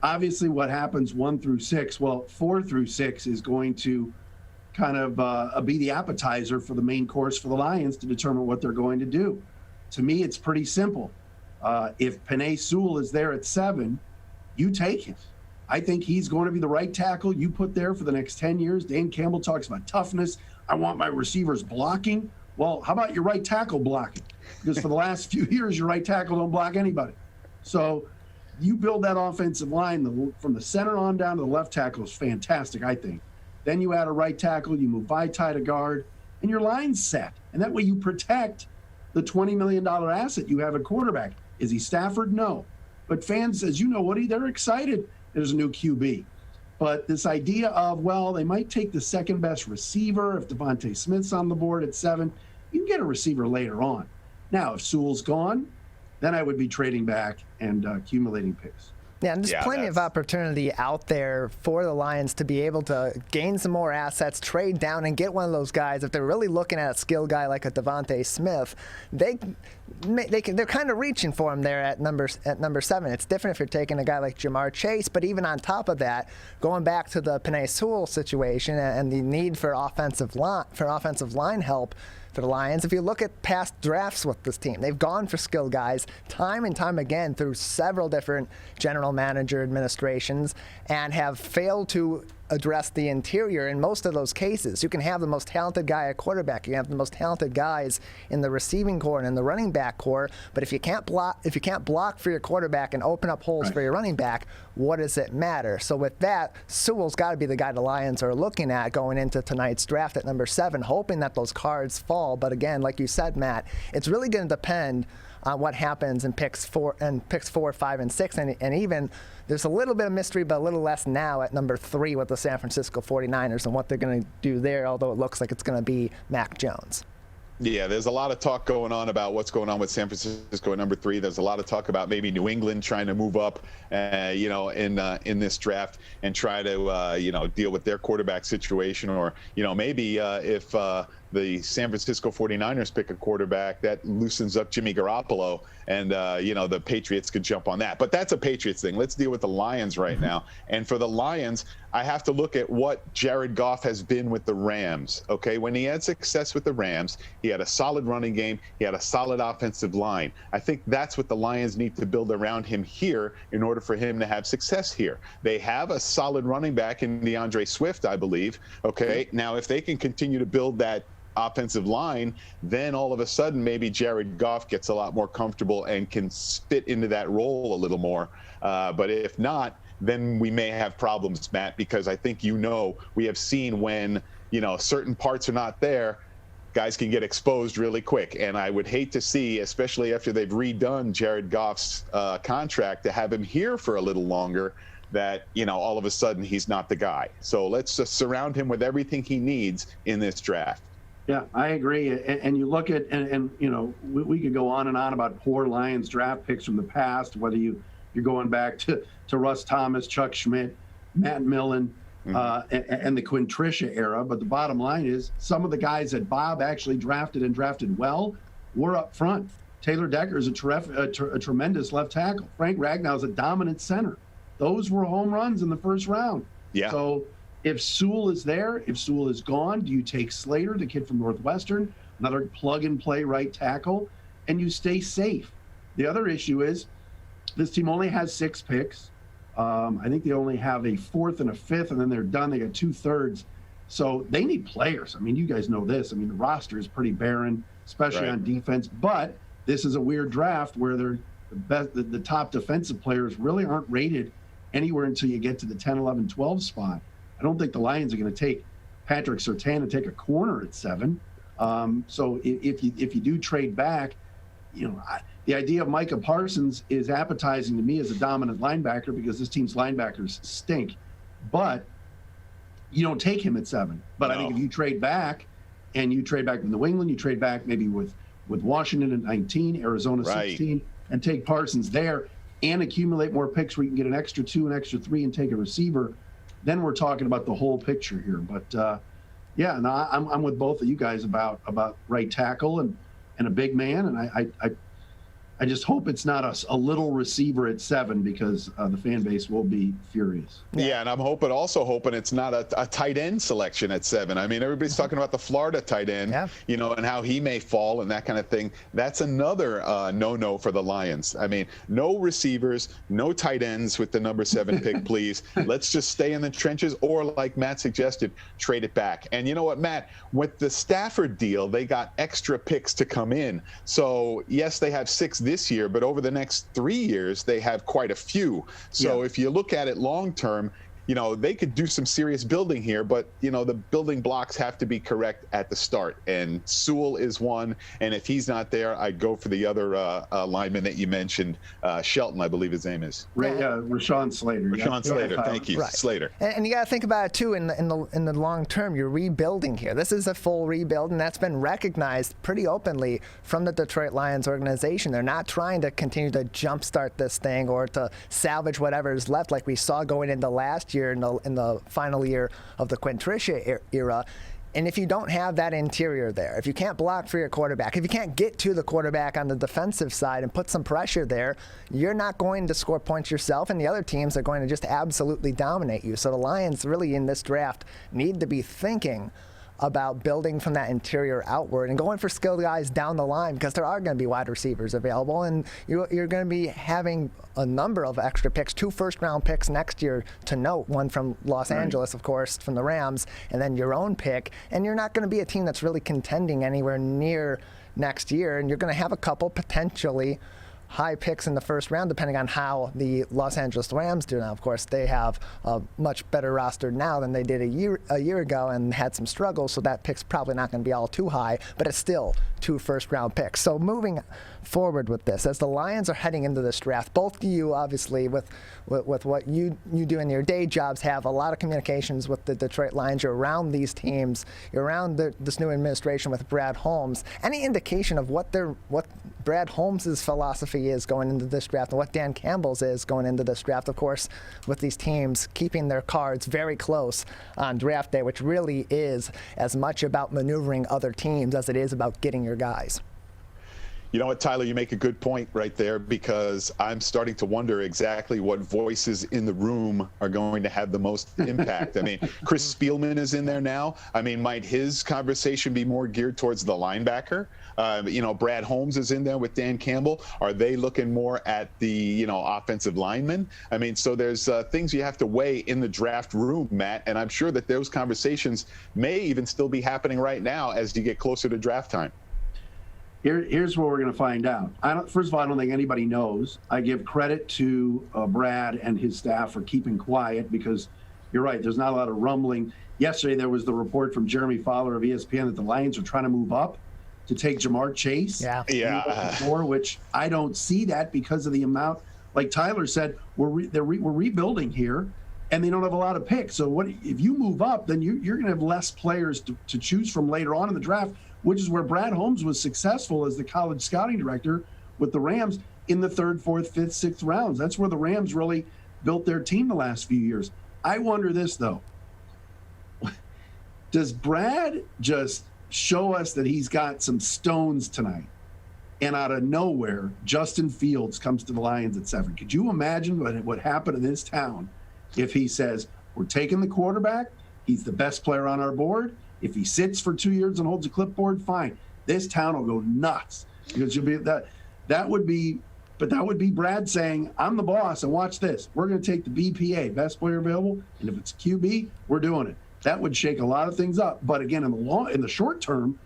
obviously what happens 1 through 6, well, 4 through 6 is going to kind of be the appetizer for the main course for the Lions to determine what they're going to do. To me, it's pretty simple. If Penei Sewell is there at 7, you take it. I think he's going to be the right tackle you put there for the next 10 years. Dan Campbell talks about toughness. I want my receivers blocking. Well, how about your right tackle blocking? Because for the last few years, your right tackle don't block anybody. So you build that offensive line from the center on down to the left tackle is fantastic, I think. Then you add a right tackle, you move Vaitai to guard, and your line's set. And that way you protect the $20 million asset you have at quarterback. Is he Stafford? No. But fans, as you know, Woody, they're excited there's a new QB. But this idea of, well, they might take the second best receiver if Devontae Smith's on the board at 7. You can get a receiver later on. Now, if Sewell's gone, then I would be trading back and accumulating picks. Yeah, and there's plenty of opportunity out there for the Lions to be able to gain some more assets, trade down, and get one of those guys. If they're really looking at a skill guy like a Devontae Smith, they're kind of reaching for him there at number 7. It's different if you're taking a guy like Jamar Chase, but even on top of that, going back to the Penei Sewell situation and the need for offensive line help for the Lions. If you look at past drafts with this team, they've gone for skill guys time and time again through several different general manager administrations and have failed to address the interior in most of those cases. You can have the most talented guy at quarterback, you can have the most talented guys in the receiving core and in the running back core, but if you can't block for your quarterback and open up holes for your running back, what does it matter? So with that, Sewell's got to be the guy the Lions are looking at going into tonight's draft at number 7, hoping that those cards fall. But again, like you said, Matt, it's really going to depend on what happens in picks 4, 5, and 6, and even there's a little bit of mystery, but a little less now at number 3 with the San Francisco 49ers and what they're going to do there, although it looks like it's going to be Mac Jones. Yeah, there's a lot of talk going on about what's going on with San Francisco at number 3. There's a lot of talk about maybe New England trying to move up, in this draft and try to, deal with their quarterback situation, or, maybe if the San Francisco 49ers pick a quarterback, that loosens up Jimmy Garoppolo, and the Patriots could jump on that. But that's a Patriots thing. Let's deal with the Lions right now. And for the Lions, I have to look at what Jared Goff has been with the Rams. Okay, when he had success with the Rams, he had a solid running game, he had a solid offensive line. I think that's what the Lions need to build around him here in order for him to have success here. They have a solid running back in DeAndre Swift, I believe. Okay, now if they can continue to build that offensive line, then all of a sudden maybe Jared Goff gets a lot more comfortable and can fit into that role a little more. But if not, then we may have problems, Matt, because I think we have seen when certain parts are not there, guys can get exposed really quick. And I would hate to see, especially after they've redone Jared Goff's contract, to have him here for a little longer, that all of a sudden he's not the guy. So let's just surround him with everything he needs in this draft. Yeah, I agree. And you look at, and we could go on and on about poor Lions draft picks from the past, whether you're going back to Russ Thomas, Chuck Schmidt, Matt Millen, and the Quinn Trisha era. But the bottom line is some of the guys that Bob actually drafted well were up front. Taylor Decker is a tremendous left tackle. Frank Ragnow is a dominant center. Those were home runs in the first round. Yeah. So if Sewell is there, if Sewell is gone, do you take Slater, the kid from Northwestern, another plug-and-play right tackle, and you stay safe? The other issue is this team only has 6 picks. I think they only have a 4th and a 5th, and then they're done. They got 2/3. So they need players. I mean, you guys know this. I mean, the roster is pretty barren, especially on defense. But this is a weird draft where the top defensive players really aren't rated anywhere until you get to the 10, 11, 12 spot. I don't think the Lions are going to take Patrick Surtain and take a corner at 7. So if you do trade back, the idea of Micah Parsons is appetizing to me as a dominant linebacker because this team's linebackers stink. But you don't take him at 7. But I think if you trade back, and you trade back with New England, you trade back maybe with Washington at 19, Arizona 16, and take Parsons there and accumulate more picks where you can get an extra 2, an extra 3, and take a receiver, then we're talking about the whole picture here. But I'm with both of you guys about right tackle and a big man. And I just hope it's not a little receiver at 7 because the fan base will be furious. Yeah, and I'm also hoping it's not a tight end selection at 7. I mean, everybody's talking about the Florida tight end, you know, and how he may fall and that kind of thing. That's another no-no for the Lions. I mean, no receivers, no tight ends with the number 7 pick, please. Let's just stay in the trenches, or like Matt suggested, trade it back. And you know what, Matt? With the Stafford deal, they got extra picks to come in. So, yes, they have 6 this year, but over the next 3 years, they have quite a few. So if you look at it long term, you know, they could do some serious building here, but, you know, the building blocks have to be correct at the start. And Sewell is one. And if he's not there, I'd go for the other lineman that you mentioned, Shelton, I believe his name is. Rashawn Slater. Rashawn Slater. Thank you. Slater. And you got to think about it, too, in the long term. You're rebuilding here. This is a full rebuild, and that's been recognized pretty openly from the Detroit Lions organization. They're not trying to continue to jumpstart this thing or to salvage whatever is left, like we saw going into last year in the final year of the Quinn Tricia era. And if you don't have that interior there, if you can't block for your quarterback, if you can't get to the quarterback on the defensive side and put some pressure there, you're not going to score points yourself, and the other teams are going to just absolutely dominate you. So the Lions really in this draft need to be thinking about building from that interior outward and going for skilled guys down the line, because there are going to be wide receivers available, and you're going to be having a number of extra picks, 2 first-round picks next year to note, one from Los Angeles, of course, from the Rams, and then your own pick, and you're not going to be a team that's really contending anywhere near next year, and you're going to have a couple potentially high picks in the first round, depending on how the Los Angeles Rams do. Now, of course, they have a much better roster now than they did a year ago and had some struggles, so that pick's probably not going to be all too high, but it's still 2 first-round picks. So moving forward with this, as the Lions are heading into this draft, both of you, obviously, with what you do in your day jobs, have a lot of communications with the Detroit Lions. You're around these teams. You're around this new administration with Brad Holmes. Any indication of what Brad Holmes' philosophy is going into this draft and what Dan Campbell's is going into this draft, of course, with these teams keeping their cards very close on draft day, which really is as much about maneuvering other teams as it is about getting your guys. You know what, Tyler, you make a good point right there, because I'm starting to wonder exactly what voices in the room are going to have the most impact. I mean, Chris Spielman is in there now. I mean, might his conversation be more geared towards the linebacker? You know, Brad Holmes is in there with Dan Campbell. Are they looking more at the, you know, offensive linemen? I mean, so there's things you have to weigh in the draft room, Matt, and I'm sure that those conversations may even still be happening right now as you get closer to draft time. Here's what we're going to find out. First of all, I don't think anybody knows. I give credit to Brad and his staff for keeping quiet, because you're right, there's not a lot of rumbling. Yesterday, there was the report from Jeremy Fowler of ESPN that the Lions are trying to move up to take Jamar Chase. Which I don't see that because of the amount. Like Tyler said, we're rebuilding here, and they don't have a lot of picks. So if you move up, then you're going to have less players to choose from later on in the draft, which is where Brad Holmes was successful as the college scouting director with the Rams in the 3rd, 4th, 5th, 6th rounds. That's where the Rams really built their team the last few years. I wonder this, though. Does Brad just show us that he's got some stones tonight, and out of nowhere, Justin Fields comes to the Lions at 7? Could you imagine what would happen in this town if he says, we're taking the quarterback, he's the best player on our board, if he sits for 2 years and holds a clipboard, fine. This town will go nuts, because you'll be that would be Brad saying, I'm the boss, and watch this. We're going to take the BPA, best player available, and if it's QB, we're doing it. That would shake a lot of things up. But again, in the short term,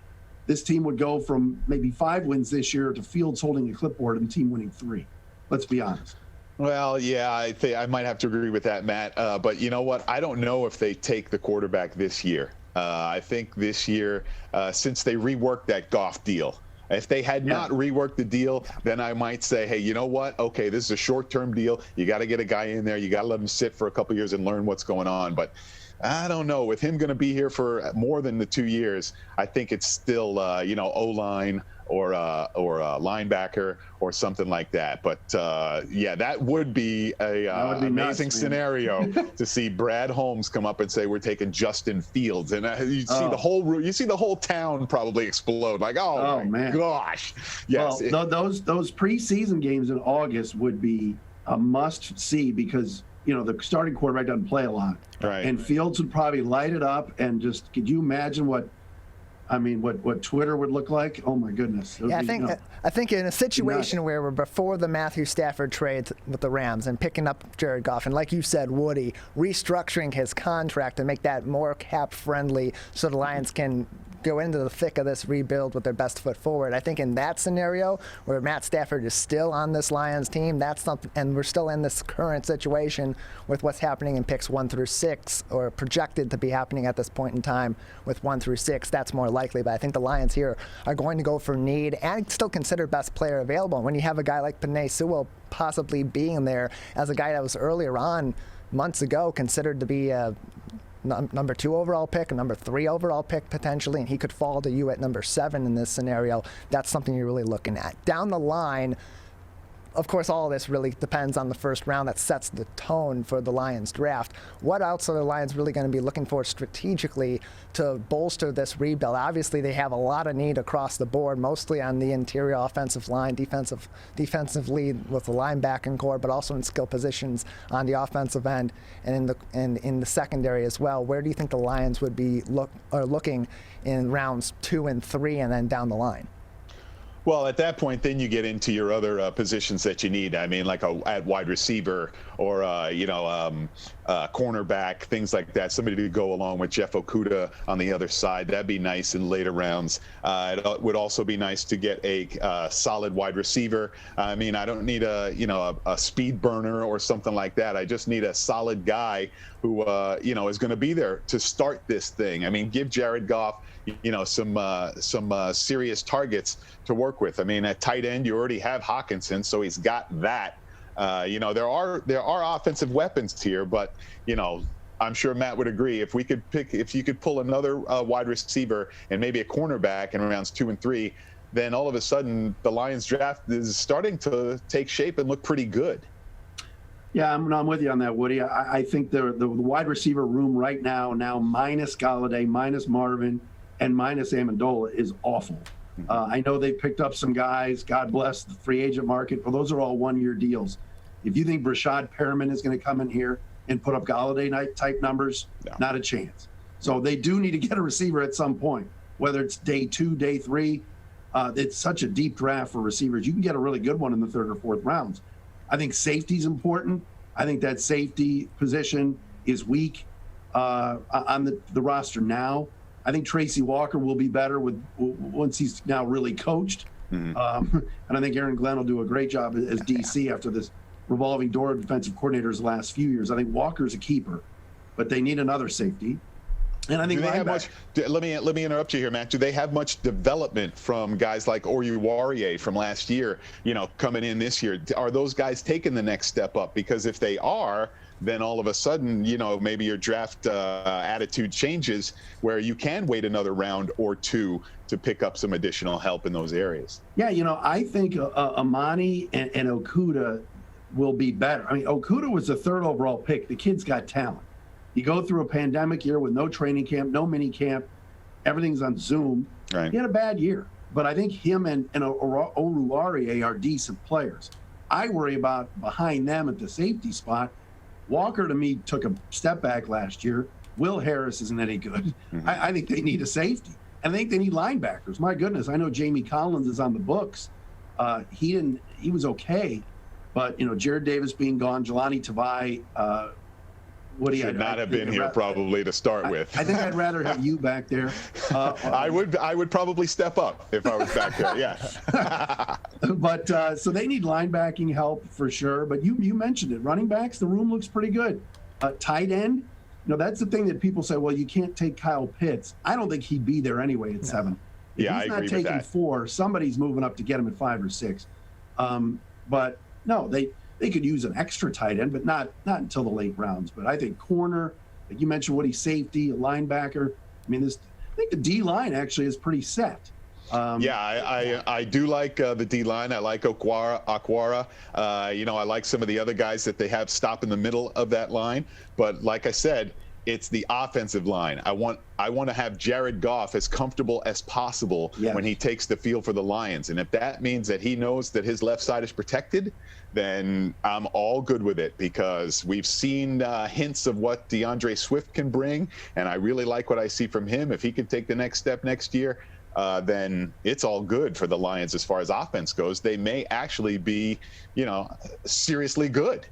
this team would go from maybe 5 wins this year to Fields holding a clipboard and the team winning 3. Let's be honest. Well, yeah, I think I might have to agree with that, Matt. But you know what? I don't know if they take the quarterback this year. I think this year, since they reworked that Goff deal, if they had not reworked the deal, then I might say, hey, you know what? Okay, this is a short-term deal. You got to get a guy in there. You got to let him sit for a couple years and learn what's going on. But I don't know. With him going to be here for more than the 2 years, I think it's still, O-line or a linebacker or something like that. But yeah, that would be an amazing scenario to see Brad Holmes come up and say, we're taking Justin Fields. And you see the whole town probably explode. Like, oh my gosh. Yes. Well, those preseason games in August would be a must see because, the starting quarterback doesn't play a lot. Right. And Fields would probably light it up. And just, could you imagine what Twitter would look like? Oh my goodness. Yeah, I think in a situation where we're before the Matthew Stafford trade with the Rams and picking up Jared Goff, and like you said, Woody, restructuring his contract to make that more cap friendly so the Lions can go into the thick of this rebuild with their best foot forward. I think in that scenario where Matt Stafford is still on this Lions team, that's something, and we're still in this current situation with what's happening in picks 1 through 6, or projected to be happening at this point in time with 1 through 6. That's more likely, but I think the Lions here are going to go for need and still consider best player available. When you have a guy like Penei Sewell possibly being there as a guy that was earlier on months ago considered to be a number 2 overall pick, a number 3 overall pick potentially, and he could fall to you at number 7 in this scenario. That's something you're really looking at. Down the line, of course, all of this really depends on the first round that sets the tone for the Lions draft. What else are the Lions really going to be looking for strategically to bolster this rebuild? Obviously, they have a lot of need across the board, mostly on the interior offensive line, defensively with the linebacking core, but also in skill positions on the offensive end and in the secondary as well. Where do you think the Lions would be looking in rounds 2 and 3 and then down the line? Well, at that point, then you get into your other positions that you need. I mean, like at wide receiver or, cornerback, things like that. Somebody to go along with Jeff Okudah on the other side. That'd be nice in later rounds. It would also be nice to get a solid wide receiver. I mean, I don't need a speed burner or something like that. I just need a solid guy who, is going to be there to start this thing. I mean, give Jared Goff some serious targets to work with. I mean, at tight end, you already have Hawkinson, so he's got that. There are offensive weapons here, but I'm sure Matt would agree if you could pull another wide receiver and maybe a cornerback in rounds 2 and 3, then all of a sudden the Lions draft is starting to take shape and look pretty good. Yeah, I'm with you on that, Woody. I think the wide receiver room right now minus Golladay, minus Marvin, and minus Amendola is awful. I know they picked up some guys. God bless the free agent market, but those are all one-year deals. If you think Brashad Perriman is going to come in here and put up Golladay type numbers, not a chance. So they do need to get a receiver at some point, whether it's day 2, day 3. It's such a deep draft for receivers. You can get a really good one in the 3rd or 4th rounds. I think safety is important. I think that safety position is weak on the roster now. I think Tracy Walker will be better once he's now really coached. And I think Aaron Glenn will do a great job as DC after this revolving door of defensive coordinators the last few years. I think Walker's a keeper, but they need another safety. And I think let me interrupt you here, Matt. Do they have much development from guys like Oruwariye from last year, coming in this year? Are those guys taking the next step up? Because if they are, then all of a sudden, maybe your draft attitude changes where you can wait another round or 2 to pick up some additional help in those areas. Yeah, I think Amani and Okudah will be better. I mean, Okudah was the 3rd overall pick. The kid's got talent. You go through a pandemic year with no training camp, no mini camp, everything's on Zoom. Right. He had a bad year, but I think him and Oruwariye are decent players. I worry about behind them at the safety spot. Walker, to me, took a step back last year. Will Harris isn't any good. I think they need a safety. And I think they need linebackers. My goodness, I know Jamie Collins is on the books. He was okay. But, Jared Davis being gone, Jelani Tavai, Woody should not have been here probably to start with. I think I'd rather have you back there. I would probably step up if I was back there. Yeah. But so they need linebacking help for sure. But you mentioned it. Running backs, the room looks pretty good. Tight end, that's the thing that people say. Well, you can't take Kyle Pitts. I don't think he'd be there anyway at 7. If yeah, he's I agree not taking with that. 4. Somebody's moving up to get him at 5 or 6. But no, they could use an extra tight end, but not until the late rounds. But I think corner, Like you mentioned, Woody, safety, a linebacker. I mean, I think the D line actually is pretty set. I do like the D line. I like Aquara. I like some of the other guys that they have stop in the middle of that line. But like I said, it's the offensive line. I want to have Jared Goff as comfortable as possible when he takes the field for the Lions. And if that means that he knows that his left side is protected, then I'm all good with it, because we've seen hints of what DeAndre Swift can bring, and I really like what I see from him. If he can take the next step next year, then it's all good for the Lions as far as offense goes. They may actually be, seriously good.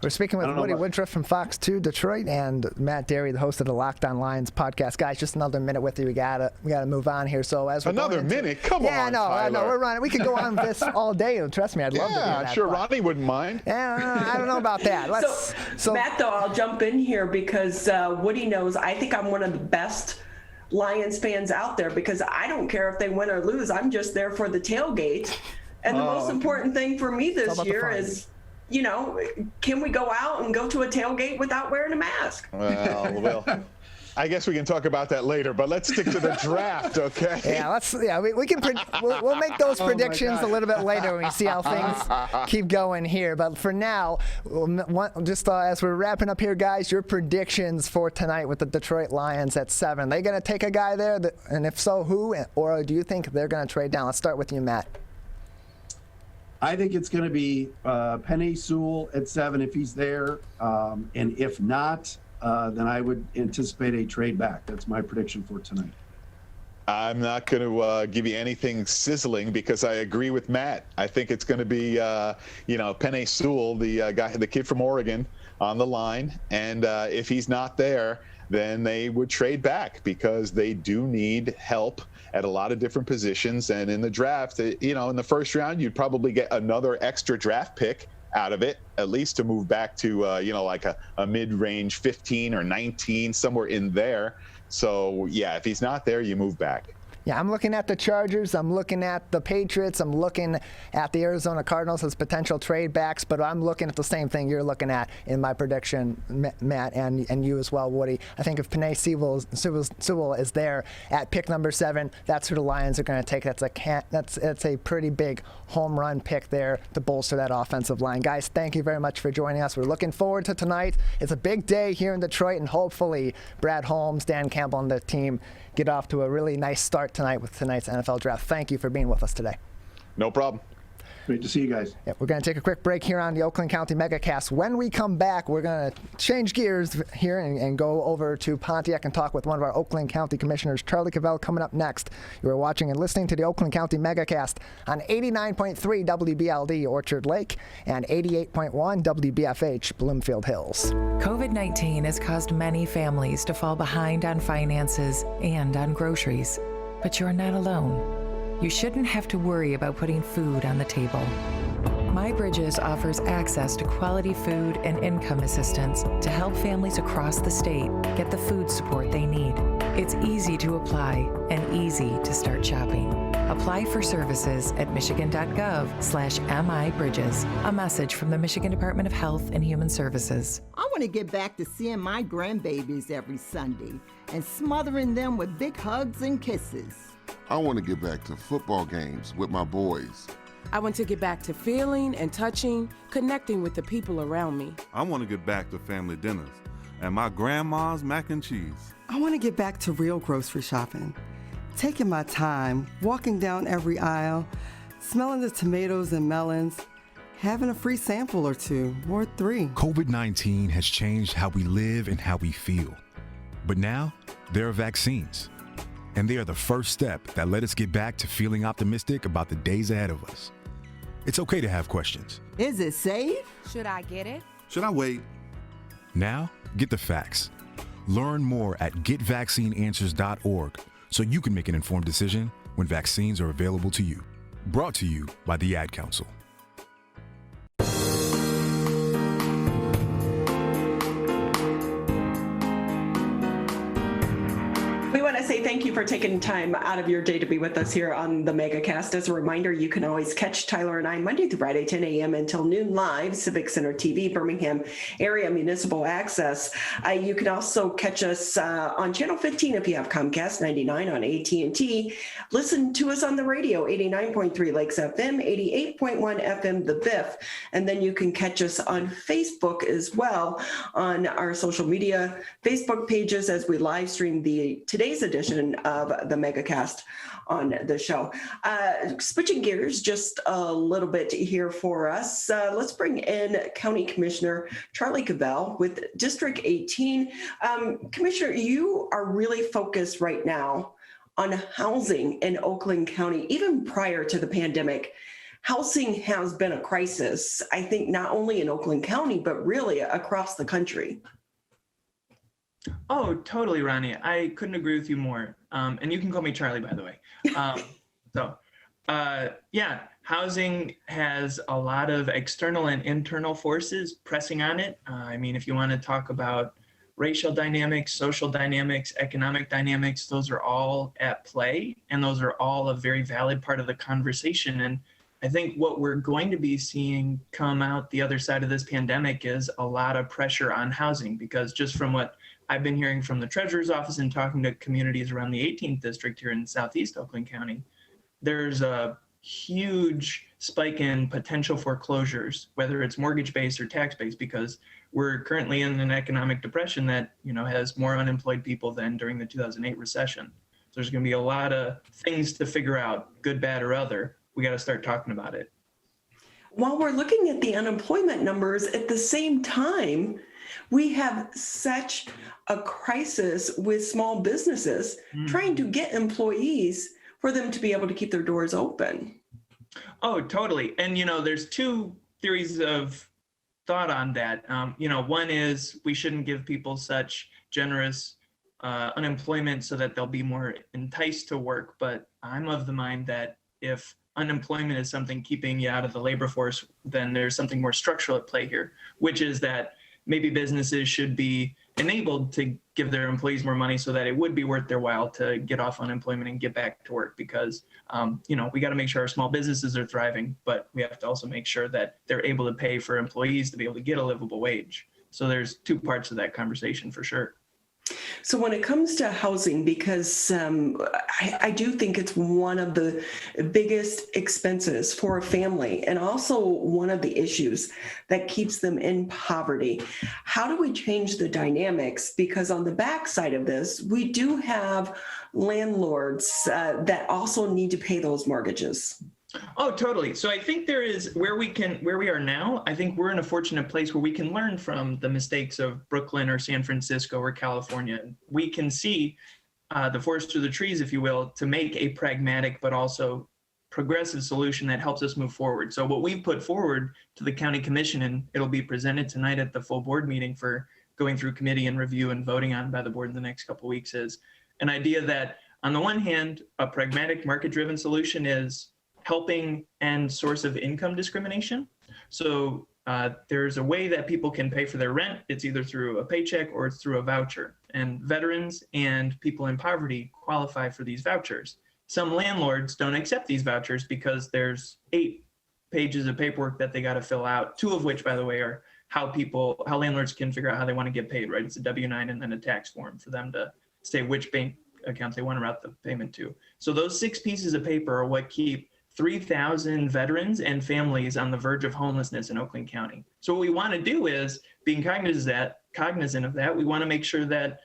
We're speaking with Woody Woodriffe from Fox 2 Detroit and Matt Dery, the host of the Locked On Lions podcast. Guys, just another minute with you. We gotta move on here. So as we're minute, come on. Yeah, I know. We're running. We could go on this all day. Trust me, I'd love to do that. Yeah, sure. Ronnie wouldn't mind. Yeah, I don't know about that. So Matt, though, I'll jump in here because Woody knows I think I'm one of the best Lions fans out there, because I don't care if they win or lose. I'm just there for the tailgate. And the most important thing for me this year is, can we go out and go to a tailgate without wearing a mask? Well, I guess we can talk about that later, but let's stick to the draft, okay? Yeah, we can. We'll make those predictions a little bit later when we see how things keep going here. But for now, just as we're wrapping up here, guys, your predictions for tonight with the Detroit Lions at 7. They going to take a guy there, and if so, who? Or do you think they're going to trade down? Let's start with you, Matt. I think it's going to be Penei Sewell at 7 if he's there, and if not, then I would anticipate a trade back. That's my prediction for tonight. I'm not going to give you anything sizzling, because I agree with Matt. I think it's going to be, Penei Sewell, the kid from Oregon, on the line, and if he's not there, then they would trade back, because they do need help at a lot of different positions. And in the draft, in the first round, you'd probably get another extra draft pick out of it, at least to move back to, like a mid-range 15 or 19, somewhere in there. So, yeah, if he's not there, you move back. Yeah, I'm looking at the Chargers. I'm looking at the Patriots. I'm looking at the Arizona Cardinals as potential trade backs, but I'm looking at the same thing you're looking at in my prediction, Matt, and you as well, Woody. I think if Penei Sewell is there at pick number 7, that's who the Lions are going to take. That's a pretty big home run pick there to bolster that offensive line. Guys, thank you very much for joining us. We're looking forward to tonight. It's a big day here in Detroit, and hopefully Brad Holmes, Dan Campbell, and the team get off to a really nice start tonight with tonight's NFL draft. Thank you for being with us today. No problem. Great to see you guys. Yeah, we're going to take a quick break here on the Oakland County Megacast. When we come back, we're going to change gears here and go over to Pontiac and talk with one of our Oakland County Commissioners, Charlie Cavell, coming up next. You are watching and listening to the Oakland County Megacast on 89.3 WBLD Orchard Lake and 88.1 WBFH Bloomfield Hills. COVID-19 has caused many families to fall behind on finances and on groceries. But you're not alone. You shouldn't have to worry about putting food on the table. My Bridges offers access to quality food and income assistance to help families across the state get the food support they need. It's easy to apply and easy to start shopping. Apply for services at michigan.gov/MIBridges. A message from the Michigan Department of Health and Human Services. I want to get back to seeing my grandbabies every Sunday and smothering them with big hugs and kisses. I want to get back to football games with my boys. I want to get back to feeling and touching, connecting with the people around me. I want to get back to family dinners and my grandma's mac and cheese. I want to get back to real grocery shopping. Taking my time, walking down every aisle, smelling the tomatoes and melons, having a free sample or 2 or 3. COVID-19 has changed how we live and how we feel. But now, there are vaccines. And they are the first step that let us get back to feeling optimistic about the days ahead of us. It's okay to have questions. Is it safe? Should I get it? Should I wait? Now, get the facts. Learn more at getvaccineanswers.org so you can make an informed decision when vaccines are available to you. Brought to you by the Ad Council. We want to say thank you for taking time out of your day to be with us here on the Megacast. As a reminder, you can always catch Tyler and I Monday through Friday, 10 a.m. until noon live, Civic Center TV, Birmingham area municipal access. You can also catch us on Channel 15 if you have Comcast, 99 on AT&T. Listen to us on the radio, 89.3 Lakes FM, 88.1 FM The Biff. And then you can catch us on Facebook as well on our social media Facebook pages as we live stream today's edition of the Megacast on the show. Switching gears just a little bit here for us. Let's bring in County Commissioner Charlie Cavell with District 18. Commissioner, you are really focused right now on housing in Oakland County. Even prior to the pandemic, housing has been a crisis, I think, not only in Oakland County, but really across the country. Oh, totally, Ronnie. I couldn't agree with you more. And you can call me Charlie, by the way. Yeah, housing has a lot of external and internal forces pressing on it. I mean, if you want to talk about racial dynamics, social dynamics, economic dynamics, those are all at play, and those are all a very valid part of the conversation. And I think what we're going to be seeing come out the other side of this pandemic is a lot of pressure on housing, because just from what I've been hearing from the Treasurer's Office and talking to communities around the 18th District here in Southeast Oakland County, there's a huge spike in potential foreclosures, whether it's mortgage-based or tax-based, because we're currently in an economic depression that, has more unemployed people than during the 2008 recession. So there's going to be a lot of things to figure out, good, bad, or other. We got to start talking about it. While we're looking at the unemployment numbers, at the same time, we have such a crisis with small businesses trying to get employees for them to be able to keep their doors open. Oh, totally. And, there's two theories of thought on that. One is we shouldn't give people such generous unemployment so that they'll be more enticed to work. But I'm of the mind that if unemployment is something keeping you out of the labor force, then there's something more structural at play here, which is that maybe businesses should be enabled to give their employees more money so that it would be worth their while to get off unemployment and get back to work, because, we got to make sure our small businesses are thriving, but we have to also make sure that they're able to pay for employees to be able to get a livable wage. So there's two parts of that conversation for sure. So when it comes to housing, because I do think it's one of the biggest expenses for a family, and also one of the issues that keeps them in poverty. How do we change the dynamics? Because on the backside of this, we do have landlords that also need to pay those mortgages. Oh, totally. So I think there is where we are now, I think we're in a fortunate place where we can learn from the mistakes of Brooklyn or San Francisco or California. We can see the forest through the trees, if you will, to make a pragmatic but also progressive solution that helps us move forward. So what we've put forward to the county commission, and it'll be presented tonight at the full board meeting for going through committee and review and voting on by the board in the next couple of weeks, is an idea that on the one hand, a pragmatic market-driven solution is helping end source of income discrimination. So there's a way that people can pay for their rent. It's either through a paycheck or it's through a voucher. And veterans and people in poverty qualify for these vouchers. Some landlords don't accept these vouchers because there's 8 pages of paperwork that they got to fill out, 2 of which, by the way, are how landlords can figure out how they want to get paid, right? It's a W-9 and then a tax form for them to say which bank account they want to route the payment to. So those 6 pieces of paper are what keep 3,000 veterans and families on the verge of homelessness in Oakland County. So what we want to do is, being cognizant of that, we want to make sure that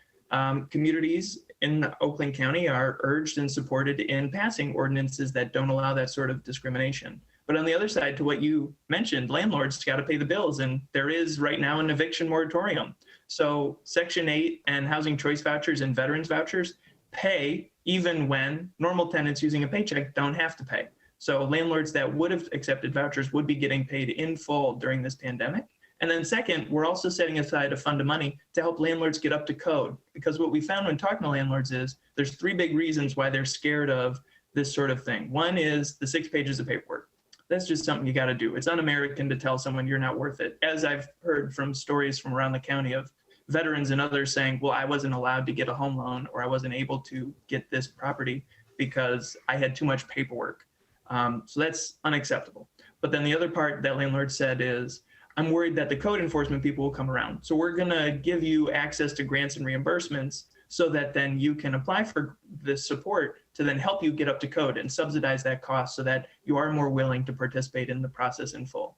communities in Oakland County are urged and supported in passing ordinances that don't allow that sort of discrimination. But on the other side, to what you mentioned, landlords got to pay the bills, and there is right now an eviction moratorium. So Section 8 and housing choice vouchers and veterans vouchers pay even when normal tenants using a paycheck don't have to pay. So landlords that would have accepted vouchers would be getting paid in full during this pandemic. And then second, we're also setting aside a fund of money to help landlords get up to code. Because what we found when talking to landlords is there's 3 big reasons why they're scared of this sort of thing. One is the 6 pages of paperwork. That's just something you got to do. It's un-American to tell someone you're not worth it. As I've heard from stories from around the county of veterans and others saying, well, I wasn't allowed to get a home loan, or I wasn't able to get this property because I had too much paperwork. So that's unacceptable. But then the other part that landlord said is, I'm worried that the code enforcement people will come around. So we're gonna give you access to grants and reimbursements so that then you can apply for this support to then help you get up to code and subsidize that cost so that you are more willing to participate in the process in full.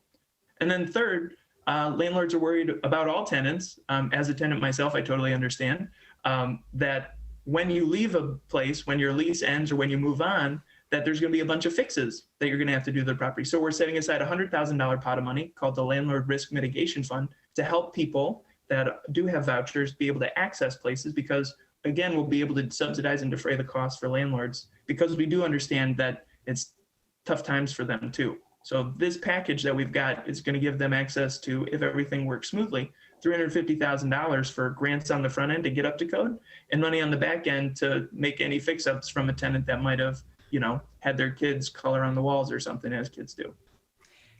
And then third, landlords are worried about all tenants. As a tenant myself, I totally understand that when you leave a place, when your lease ends or when you move on, that there's going to be a bunch of fixes that you're going to have to do to the property. So we're setting aside a $100,000 pot of money called the Landlord Risk Mitigation Fund to help people that do have vouchers be able to access places, because again, we'll be able to subsidize and defray the costs for landlords, because we do understand that it's tough times for them too. So this package that we've got is going to give them access to, if everything works smoothly, $350,000 for grants on the front end to get up to code, and money on the back end to make any fix-ups from a tenant that might have, had their kids color on the walls or something, as kids do.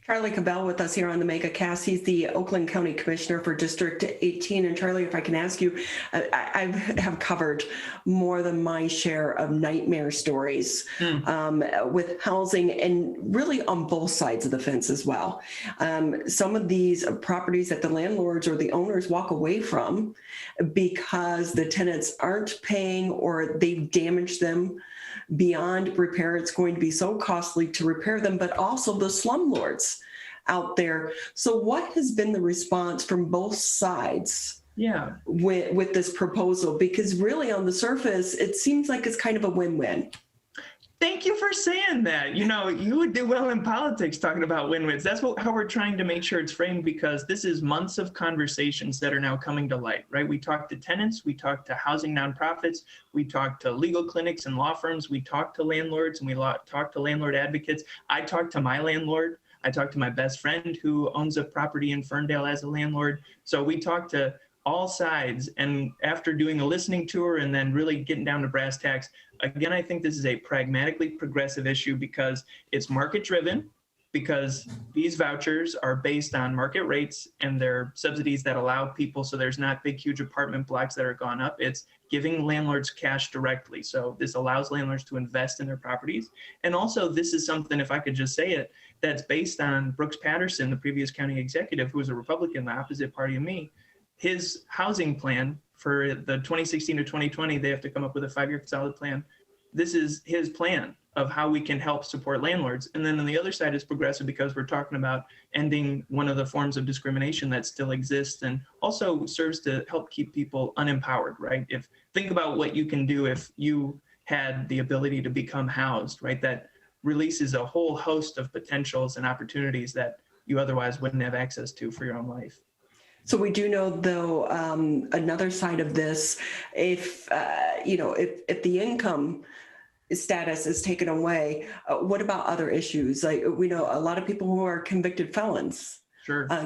Charlie Cavell with us here on the Megacast. He's the Oakland County Commissioner for District 18. And Charlie, if I can ask you, I have covered more than my share of nightmare stories with housing, and really on both sides of the fence as well. Some of these properties that the landlords or the owners walk away from because the tenants aren't paying or they've damaged them beyond repair. It's going to be so costly to repair them, but also the slumlords out there. So what has been the response from both sides with this proposal? Because really on the surface, it seems like it's kind of a win-win. Thank you for saying that. You would do well in politics talking about win-wins. That's how we're trying to make sure it's framed, because this is months of conversations that are now coming to light, right? We talk to tenants, we talk to housing nonprofits, we talk to legal clinics and law firms, we talk to landlords, and we talk to landlord advocates. I talk to my landlord. I talk to my best friend who owns a property in Ferndale as a landlord. So we talk to all sides, and after doing a listening tour and then really getting down to brass tacks, again, I think this is a pragmatically progressive issue because it's market driven, because these vouchers are based on market rates and they're subsidies that allow people, so there's not big, huge apartment blocks that are gone up. It's giving landlords cash directly. So this allows landlords to invest in their properties. And also this is something, if I could just say it, that's based on Brooks Patterson, the previous county executive, who was a Republican, the opposite party of me. His housing plan for the 2016 to 2020, they have to come up with a 5-year solid plan. This is his plan of how we can help support landlords. And then on the other side is progressive, because we're talking about ending one of the forms of discrimination that still exists and also serves to help keep people unempowered, right? Think about what you can do if you had the ability to become housed, right? That releases a whole host of potentials and opportunities that you otherwise wouldn't have access to for your own life. So we do know, though, another side of this, if the income status is taken away, what about other issues? Like, we know a lot of people who are convicted felons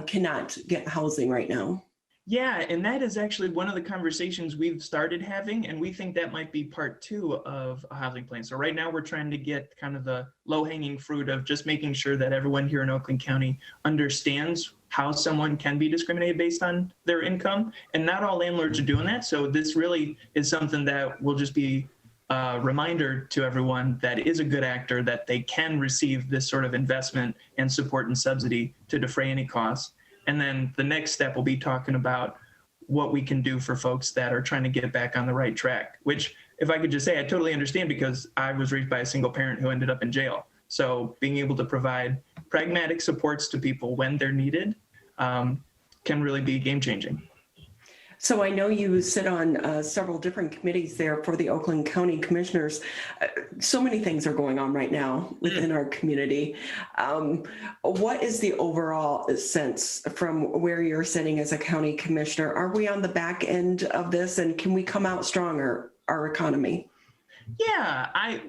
cannot get housing right now. Yeah, and that is actually one of the conversations we've started having, and we think that might be part 2 of a housing plan. So right now we're trying to get kind of the low-hanging fruit of just making sure that everyone here in Oakland County understands how someone can be discriminated based on their income, and not all landlords are doing that. So this really is something that will just be a reminder to everyone that is a good actor, that they can receive this sort of investment and support and subsidy to defray any costs. And then the next step will be talking about what we can do for folks that are trying to get back on the right track, which, if I could just say, I totally understand, because I was raised by a single parent who ended up in jail. So being able to provide pragmatic supports to people when they're needed can really be game-changing. So I know you sit on several different committees there for the Oakland County Commissioners. So many things are going on right now within our community. What is the overall sense from where you're sitting as a county commissioner? Are we on the back end of this, and can we come out stronger, our economy? Yeah,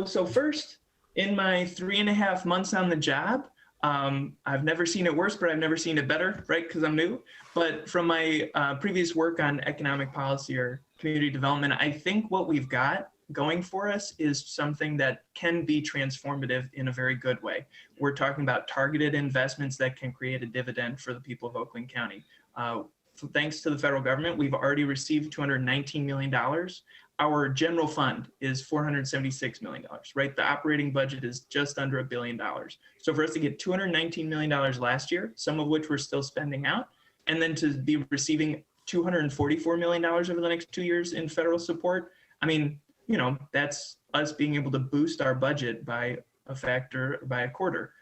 so first, in my 3.5 months on the job, I've never seen it worse, but I've never seen it better, right? Because I'm new. But from my previous work on economic policy or community development, I think what we've got going for us is something that can be transformative in a very good way. We're talking about targeted investments that can create a dividend for the people of Oakland County. thanks to the federal government, we've already received $219 million. Our general fund is $476 million, right? The operating budget is just under $1 billion. So for us to get $219 million last year, some of which we're still spending out, and then to be receiving $244 million over the next 2 years in federal support, I mean, you know, that's us being able to boost our budget by a factor, by a quarter.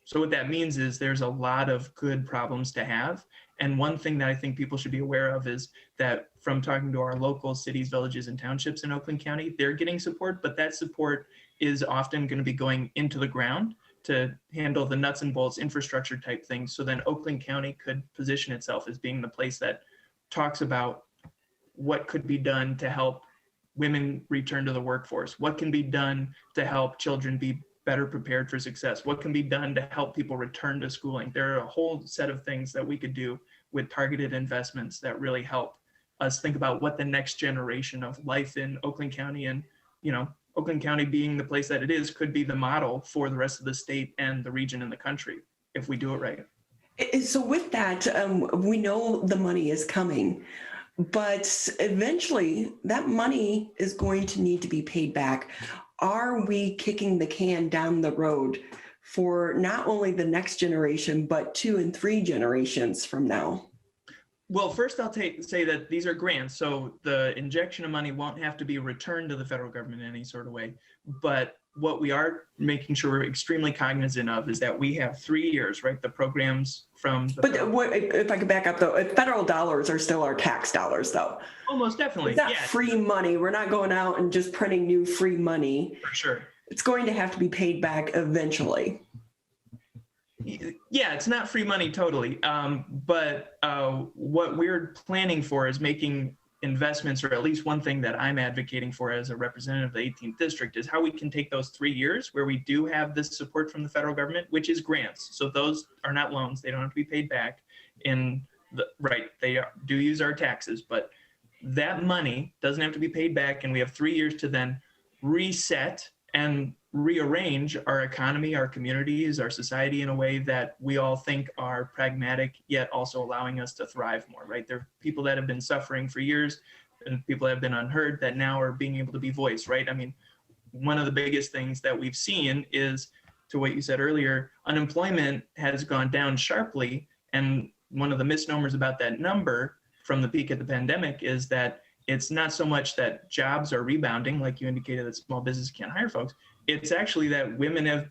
So what that means is there's a lot of good problems to have. And one thing that I think people should be aware of is that from talking to our local cities, villages, and townships in Oakland County, they're getting support, but that support is often going to be going into the ground to handle the nuts and bolts infrastructure type things. So then Oakland County could position itself as being the place that talks about what could be done to help women return to the workforce, what can be done to help children be better prepared for success, what can be done to help people return to schooling. There are a whole set of things that we could do with targeted investments that really help us think about what the next generation of life in Oakland County, and, you know, Oakland County being the place that it is, could be the model for the rest of the state and the region and the country if we do it right. So with that, we know the money is coming, but eventually that money is going to need to be paid back. Are we kicking the can down the road for not only the next generation, but 2 and 3 generations from now? Well, first I'll say that these are grants, so the injection of money won't have to be returned to the federal government in any sort of way. But what we are making sure we're extremely cognizant of is that we have 3 years, right? The programs from the if I could back up though, federal dollars are still our tax dollars though. Almost definitely. It's not free money. We're not going out and just printing new free money. For sure. It's going to have to be paid back eventually. Yeah, it's not free money totally. But what we're planning for is making investments, or at least one thing that I'm advocating for as a representative of the 18th district, is how we can take those 3 years where we do have this support from the federal government, which is grants. So those are not loans. They don't have to be paid back they do use our taxes, but that money doesn't have to be paid back. And we have 3 years to then reset and rearrange our economy, our communities, our society in a way that we all think are pragmatic, yet also allowing us to thrive more, right? There are people that have been suffering for years and people that have been unheard that now are being able to be voiced, right? I mean, one of the biggest things that we've seen is, to what you said earlier, unemployment has gone down sharply. And one of the misnomers about that number from the peak of the pandemic is that it's not so much that jobs are rebounding, like you indicated, that small business can't hire folks. It's actually that women have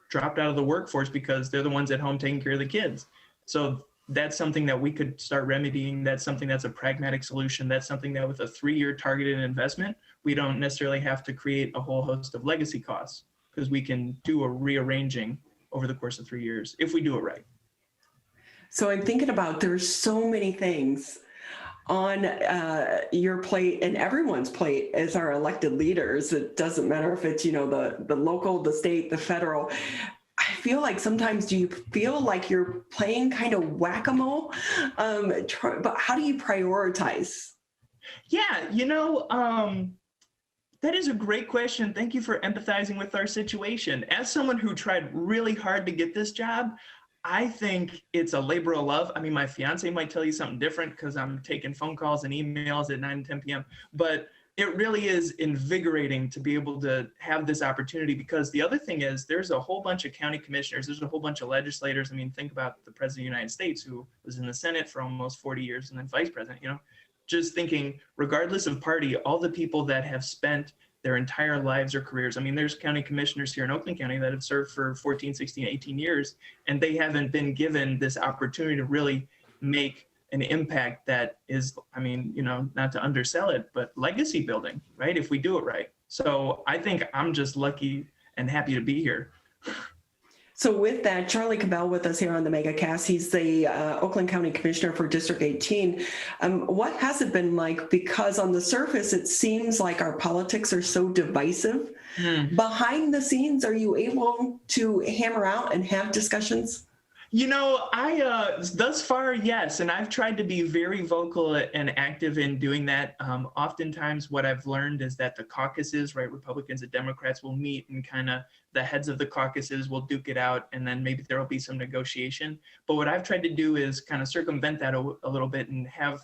dropped out of the workforce because they're the ones at home taking care of the kids. So that's something that we could start remedying. That's something that's a pragmatic solution. That's something that with a 3-year targeted investment, we don't necessarily have to create a whole host of legacy costs, because we can do a rearranging over the course of 3 years if we do it right. So I'm thinking about, there's so many things on your plate and everyone's plate as our elected leaders. It doesn't matter if it's, you know, the local, the state, the federal. I feel like sometimes, do you feel like you're playing kind of whack-a-mole? But how do you prioritize? Yeah, you know, that is a great question. Thank you for empathizing with our situation. As someone who tried really hard to get this job, I think it's a labor of love. I mean, my fiance might tell you something different because I'm taking phone calls and emails at 9 and 10 p.m. But it really is invigorating to be able to have this opportunity, because the other thing is there's a whole bunch of county commissioners, there's a whole bunch of legislators. I mean, think about the President of the United States, who was in the Senate for almost 40 years and then vice president, you know, just thinking, regardless of party, all the people that have spent their entire lives or careers. I mean, there's county commissioners here in Oakland County that have served for 14, 16, 18 years, and they haven't been given this opportunity to really make an impact that is, I mean, you know, not to undersell it, but legacy building, right? If we do it right. So I think I'm just lucky and happy to be here. So with that, Charlie Cavell with us here on the Megacast. He's the Oakland County Commissioner for District 18. What has it been like? Because on the surface, it seems like our politics are so divisive. Behind the scenes, are you able to hammer out and have discussions? I thus far, yes, and I've tried to be very vocal and active in doing that. Oftentimes, what I've learned is that the caucuses, right, Republicans and Democrats will meet, and kind of the heads of the caucuses will duke it out, and then maybe there will be some negotiation. But what I've tried to do is kind of circumvent that a little bit and have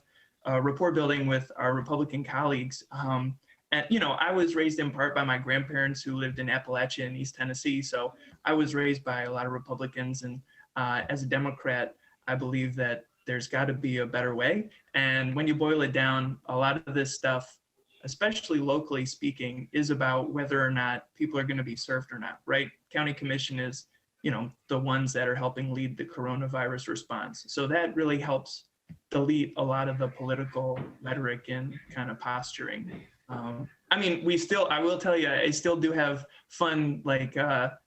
rapport building with our Republican colleagues. And I was raised in part by my grandparents who lived in Appalachia and East Tennessee, so I was raised by a lot of Republicans, and as a Democrat, I believe that there's got to be a better way. And when you boil it down, a lot of this stuff, especially locally speaking, is about whether or not people are going to be served or not, right? County Commission is, the ones that are helping lead the coronavirus response. So that really helps delete a lot of the political rhetoric and kind of posturing. I will tell you, I still do have fun, what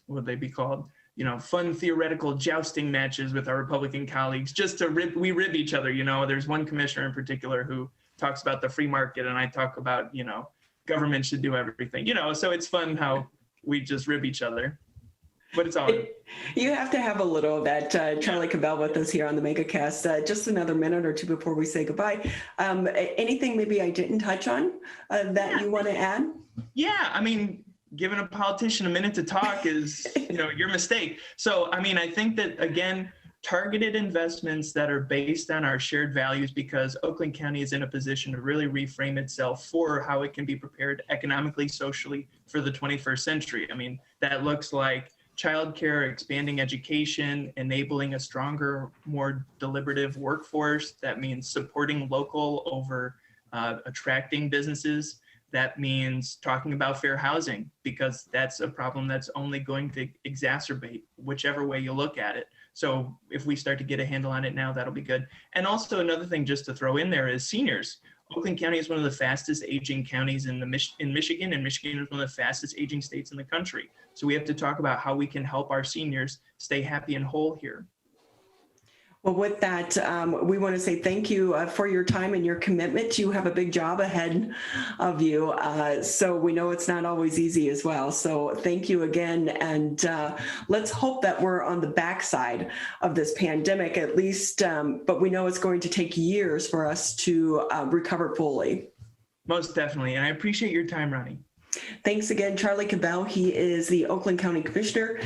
would they be called? Fun theoretical jousting matches with our Republican colleagues, just to we rib each other. There's one commissioner in particular who talks about the free market, and I talk about, government should do everything, so it's fun how we just rib each other, but it's all right. You have to have a little of that. Charlie Cavell with us here on the Megacast. Just another minute or two before we say goodbye. Anything maybe I didn't touch on that you want to add? Yeah, giving a politician a minute to talk is, your mistake. So, I think that, again, targeted investments that are based on our shared values, because Oakland County is in a position to really reframe itself for how it can be prepared economically, socially for the 21st century. That looks like childcare, expanding education, enabling a stronger, more deliberative workforce. That means supporting local over attracting businesses. That means talking about fair housing, because that's a problem that's only going to exacerbate whichever way you look at it. So if we start to get a handle on it now, that'll be good. And also another thing just to throw in there is seniors. Oakland County is one of the fastest aging counties in Michigan, and Michigan is one of the fastest aging states in the country. So we have to talk about how we can help our seniors stay happy and whole here. Well, with that, we want to say thank you for your time and your commitment. You have a big job ahead of you. So we know it's not always easy as well. So thank you again. And let's hope that we're on the backside of this pandemic at least. But we know it's going to take years for us to recover fully. Most definitely. And I appreciate your time, Ronnie. Thanks again, Charlie Cavell. He is the Oakland County Commissioner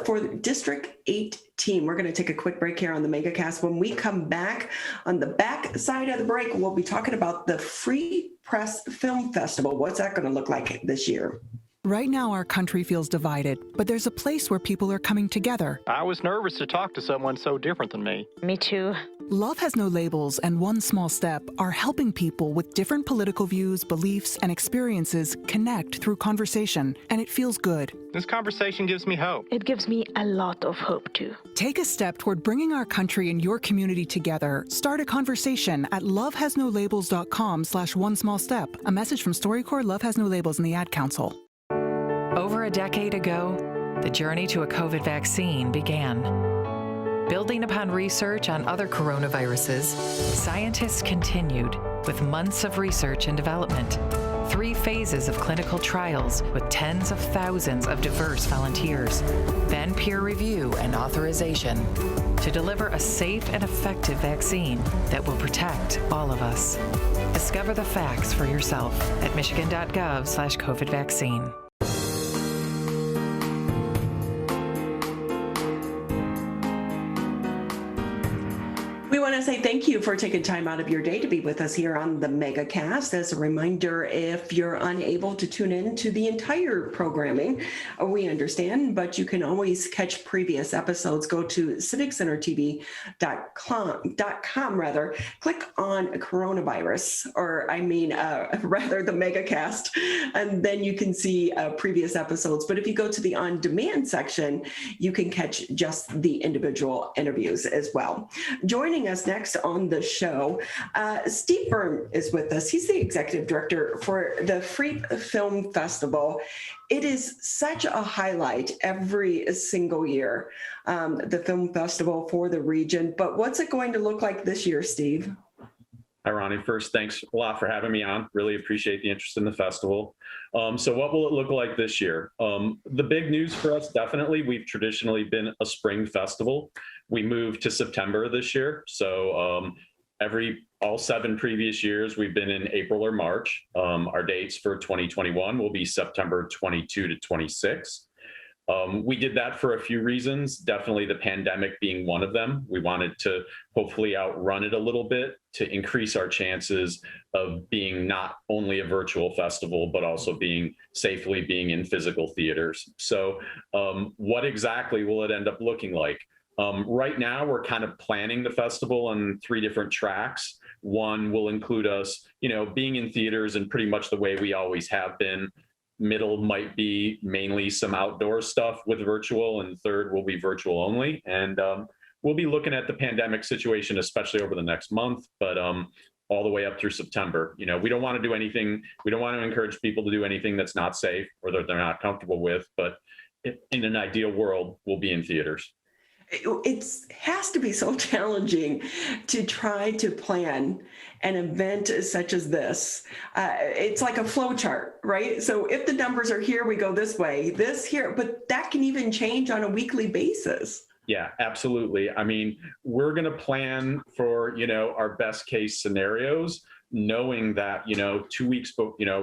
for District 18. We're going to take a quick break here on the Megacast. When we come back, on the back side of the break, we'll be talking about the Free Press Film Festival. What's that going to look like this year? Right now, our country feels divided, but there's a place where people are coming together. I was nervous to talk to someone so different than me. Me too. Love Has No Labels and One Small Step are helping people with different political views, beliefs, and experiences connect through conversation, and it feels good. This conversation gives me hope. It gives me a lot of hope, too. Take a step toward bringing our country and your community together. Start a conversation at lovehasnolabels.com/onesmallstep. A message from StoryCorps, Love Has No Labels, and the Ad Council. Over a decade ago, the journey to a COVID vaccine began. Building upon research on other coronaviruses, scientists continued with months of research and development, 3 phases of clinical trials with tens of thousands of diverse volunteers, then peer review and authorization to deliver a safe and effective vaccine that will protect all of us. Discover the facts for yourself at michigan.gov/COVID vaccine. We want to say thank you for taking time out of your day to be with us here on the Megacast. As a reminder, if you're unable to tune in to the entire programming, we understand, but you can always catch previous episodes. Go to civiccentertv.com, click on coronavirus, rather the Megacast, and then you can see previous episodes. But if you go to the on-demand section, you can catch just the individual interviews as well. Joining us next on the show, Steve Byrne is with us. He's the executive director for the Free Film Festival. It is such a highlight every single year, the film festival for the region. But what's it going to look like this year, Steve? Hi, Ronnie. First, thanks a lot for having me on. Really appreciate the interest in the festival. So what will it look like this year? The big news for us, definitely, we've traditionally been a spring festival. We moved to September this year. So all 7 previous years, we've been in April or March. Our dates for 2021 will be September 22 to 26. We did that for a few reasons, definitely the pandemic being one of them. We wanted to hopefully outrun it a little bit to increase our chances of being not only a virtual festival, but also safely being in physical theaters. So what exactly will it end up looking like? Right now, we're kind of planning the festival on 3 different tracks. One will include us, being in theaters in pretty much the way we always have been. Middle might be mainly some outdoor stuff with virtual, and third will be virtual only. And we'll be looking at the pandemic situation, especially over the next month, but all the way up through September. We don't want to do anything. We don't want to encourage people to do anything that's not safe or that they're not comfortable with. But in an ideal world, we'll be in theaters. It has to be so challenging to try to plan an event such as this. It's like a flow chart, right? So if the numbers are here, we go this way, this here, but that can even change on a weekly basis. Yeah, absolutely. I mean, we're going to plan for, our best case scenarios, knowing that, 2 weeks,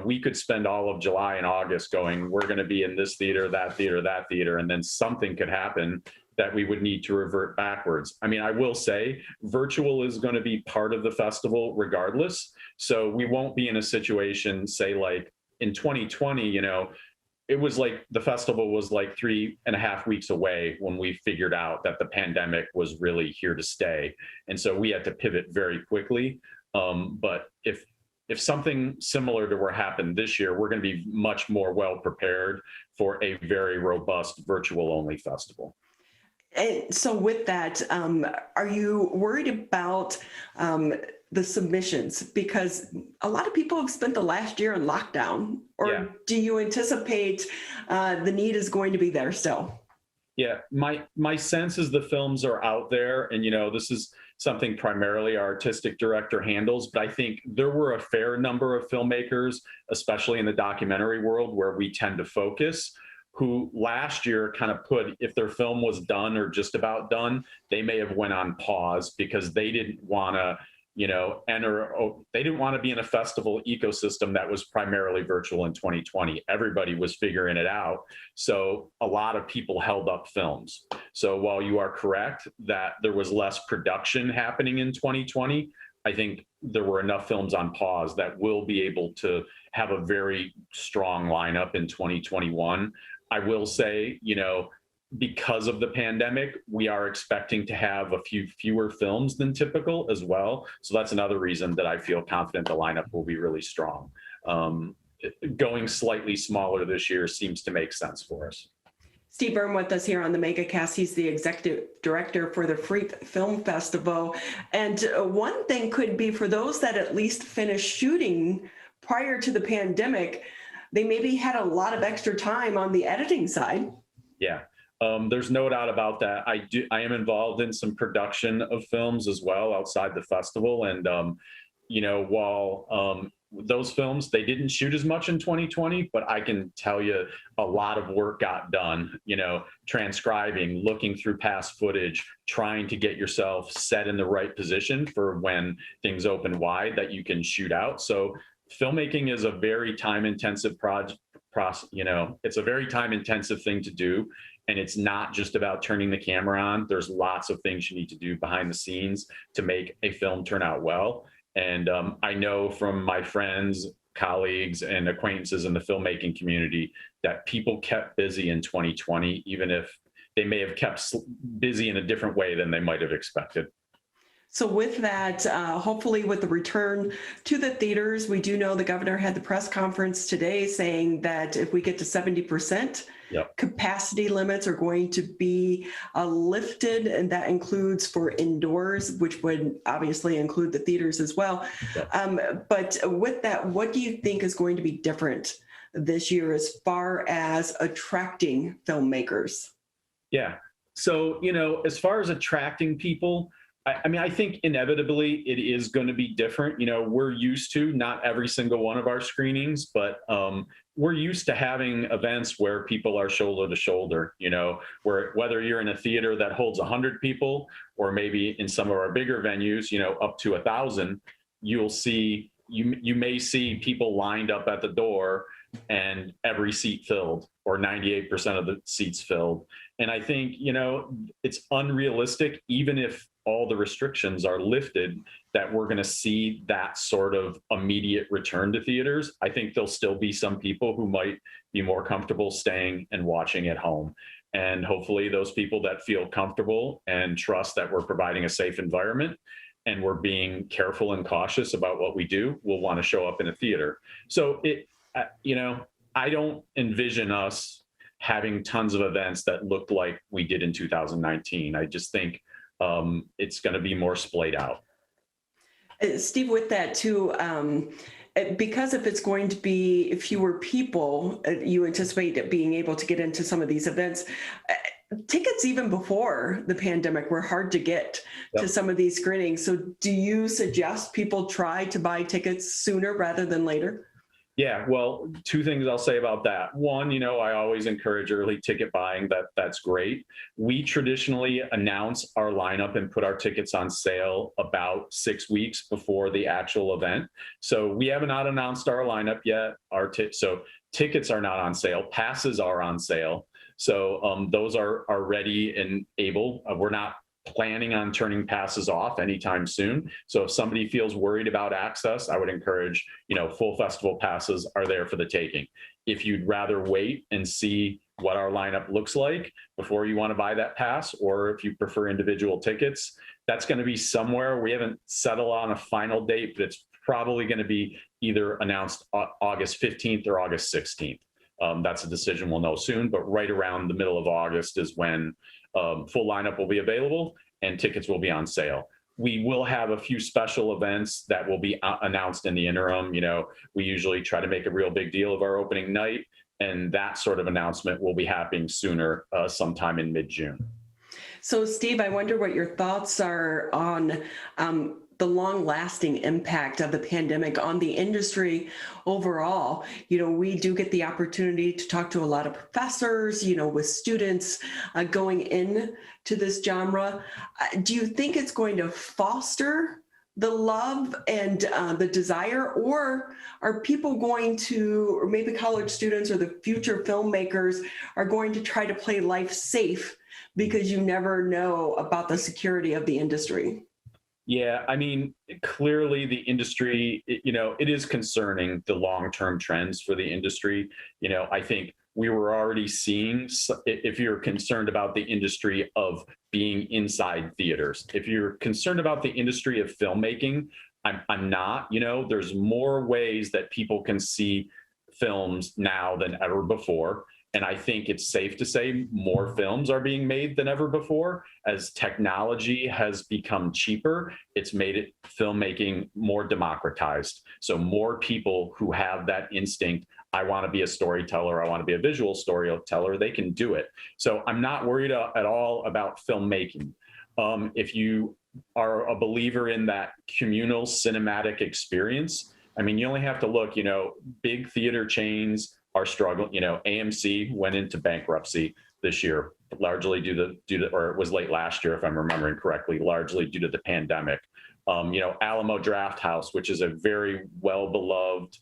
we could spend all of July and August going, we're going to be in this theater, that theater, that theater, and then something could happen that we would need to revert backwards. I mean, I will say virtual is going to be part of the festival regardless. So we won't be in a situation, say like in 2020, it was like the festival was like 3.5 weeks away when we figured out that the pandemic was really here to stay. And so we had to pivot very quickly. But if something similar to what happened this year, we're going to be much more well prepared for a very robust virtual only festival. And so with that, are you worried about the submissions? Because a lot of people have spent the last year in lockdown, or do you anticipate the need is going to be there still? Yeah, my sense is the films are out there, and this is something primarily our artistic director handles, but I think there were a fair number of filmmakers, especially in the documentary world where we tend to focus, who last year kind of put, if their film was done or just about done, they may have went on pause because they didn't want to, they didn't want to be in a festival ecosystem that was primarily virtual in 2020. Everybody was figuring it out. So a lot of people held up films. So while you are correct that there was less production happening in 2020, I think there were enough films on pause that will be able to have a very strong lineup in 2021. I will say, because of the pandemic, we are expecting to have a few fewer films than typical as well. So that's another reason that I feel confident the lineup will be really strong. Going slightly smaller this year seems to make sense for us. Steve Byrne with us here on the Megacast. He's the executive director for the Freak Film Festival. And one thing could be for those that at least finished shooting prior to the pandemic, they maybe had a lot of extra time on the editing side. Yeah, there's no doubt about that. I am involved in some production of films as well outside the festival. And, while those films, they didn't shoot as much in 2020, but I can tell you a lot of work got done, transcribing, looking through past footage, trying to get yourself set in the right position for when things open wide that you can shoot out. So filmmaking is a very time-intensive it's a very time-intensive thing to do. And it's not just about turning the camera on. There's lots of things you need to do behind the scenes to make a film turn out well. And I know from my friends, colleagues, and acquaintances in the filmmaking community that people kept busy in 2020, even if they may have kept busy in a different way than they might have expected. So with that, hopefully with the return to the theaters, we do know the governor had the press conference today saying that if we get to 70%, capacity limits are going to be lifted, and that includes for indoors, which would obviously include the theaters as well. But with that, what do you think is going to be different this year as far as attracting filmmakers? Yeah. So, as far as attracting people, I mean, I think inevitably it is going to be different. We're used to not every single one of our screenings, but we're used to having events where people are shoulder to shoulder, where whether you're in a theater that holds 100 people or maybe in some of our bigger venues, up to 1,000, you may see people lined up at the door and every seat filled or 98% of the seats filled. And I think, it's unrealistic, even if all the restrictions are lifted, that we're going to see that sort of immediate return to theaters. I think there'll still be some people who might be more comfortable staying and watching at home. And hopefully those people that feel comfortable and trust that we're providing a safe environment and we're being careful and cautious about what we do will want to show up in a theater. So I don't envision us having tons of events that look like we did in 2019. I just think it's going to be more splayed out. Steve, with that too, because if it's going to be fewer people, you anticipate being able to get into some of these events. Tickets even before the pandemic were hard to get to some of these screenings. So do you suggest people try to buy tickets sooner rather than later? Yeah, well, two things I'll say about that. One, I always encourage early ticket buying. That's great. We traditionally announce our lineup and put our tickets on sale about 6 weeks before the actual event. So we have not announced our lineup yet. So tickets are not on sale. Passes are on sale. So those are ready and able. We're not planning on turning passes off anytime soon. So if somebody feels worried about access, I would encourage, full festival passes are there for the taking. If you'd rather wait and see what our lineup looks like before you want to buy that pass, or if you prefer individual tickets, that's going to be somewhere. We haven't settled on a final date, but it's probably going to be either announced August 15th or August 16th. That's a decision we'll know soon, but right around the middle of August is when full lineup will be available and tickets will be on sale. We will have a few special events that will be announced in the interim. We usually try to make a real big deal of our opening night, and that sort of announcement will be happening sooner, sometime in mid-June. So Steve, I wonder what your thoughts are on the long-lasting impact of the pandemic on the industry overall. We do get the opportunity to talk to a lot of professors, with students going in to this genre. Do you think it's going to foster the love and the desire, or are people going to, or maybe college students or the future filmmakers are going to try to play life safe because you never know about the security of the industry? Yeah, I mean, clearly the industry, it is concerning, the long-term trends for the industry. I think we were already seeing, if you're concerned about the industry of being inside theaters, if you're concerned about the industry of filmmaking, I'm not. There's more ways that people can see films now than ever before. And I think it's safe to say more films are being made than ever before. As technology has become cheaper, it's made filmmaking more democratized. So more people who have that instinct, I want to be a storyteller, I want to be a visual storyteller, they can do it. So I'm not worried at all about filmmaking. If you are a believer in that communal cinematic experience, I mean, you only have to look, big theater chains are struggling. AMC went into bankruptcy this year, largely due to, or it was late last year, if I'm remembering correctly, largely due to the pandemic. Alamo Drafthouse, which is a very well-beloved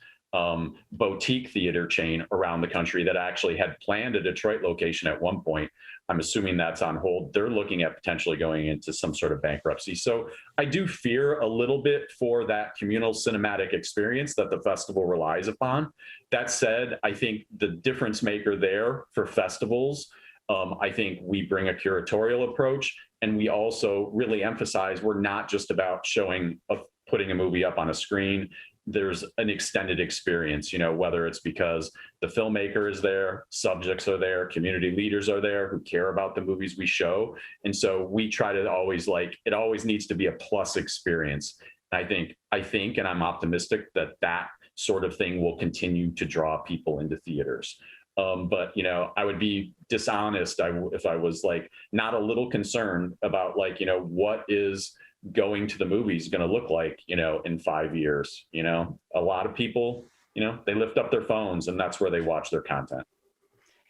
boutique theater chain around the country that actually had planned a Detroit location at one point. I'm assuming that's on hold. They're looking at potentially going into some sort of bankruptcy. So I do fear a little bit for that communal cinematic experience that the festival relies upon. That said, I think the difference maker there for festivals, I think we bring a curatorial approach, and we also really emphasize we're not just about putting a movie up on a screen. There's an extended experience, whether it's because the filmmaker is there, subjects are there, community leaders are there who care about the movies we show. And so we try to always it always needs to be a plus experience. I think, and I'm optimistic that sort of thing will continue to draw people into theaters. But, I would be dishonest if I was not a little concerned about what is going to the movies going to look like, in 5 years? A lot of people, they lift up their phones and that's where they watch their content.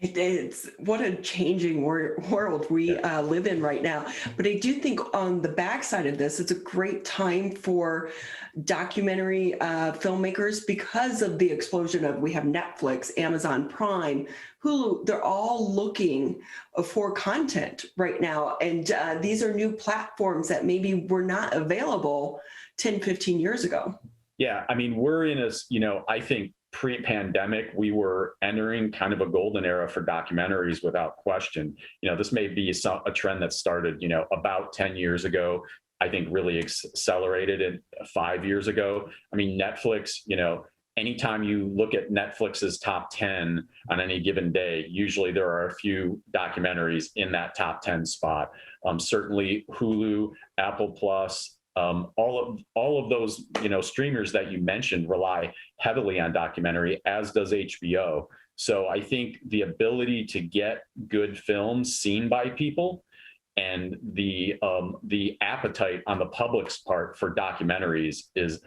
It's what a changing world we live in right now. But I do think on the backside of this, it's a great time for documentary filmmakers because of the explosion of, we have Netflix, Amazon Prime, Hulu. They're all looking for content right now. And these are new platforms that maybe were not available 10, 15 years ago. Yeah, I mean, we're in I think pre-pandemic, we were entering kind of a golden era for documentaries without question. This may be a trend that started, about 10 years ago. I think really accelerated it 5 years ago. I mean, Netflix, anytime you look at Netflix's top 10 on any given day, usually there are a few documentaries in that top 10 spot. Certainly Hulu, Apple Plus, all of those, streamers that you mentioned rely heavily on documentary, as does HBO. So I think the ability to get good films seen by people and the appetite on the public's part for documentaries is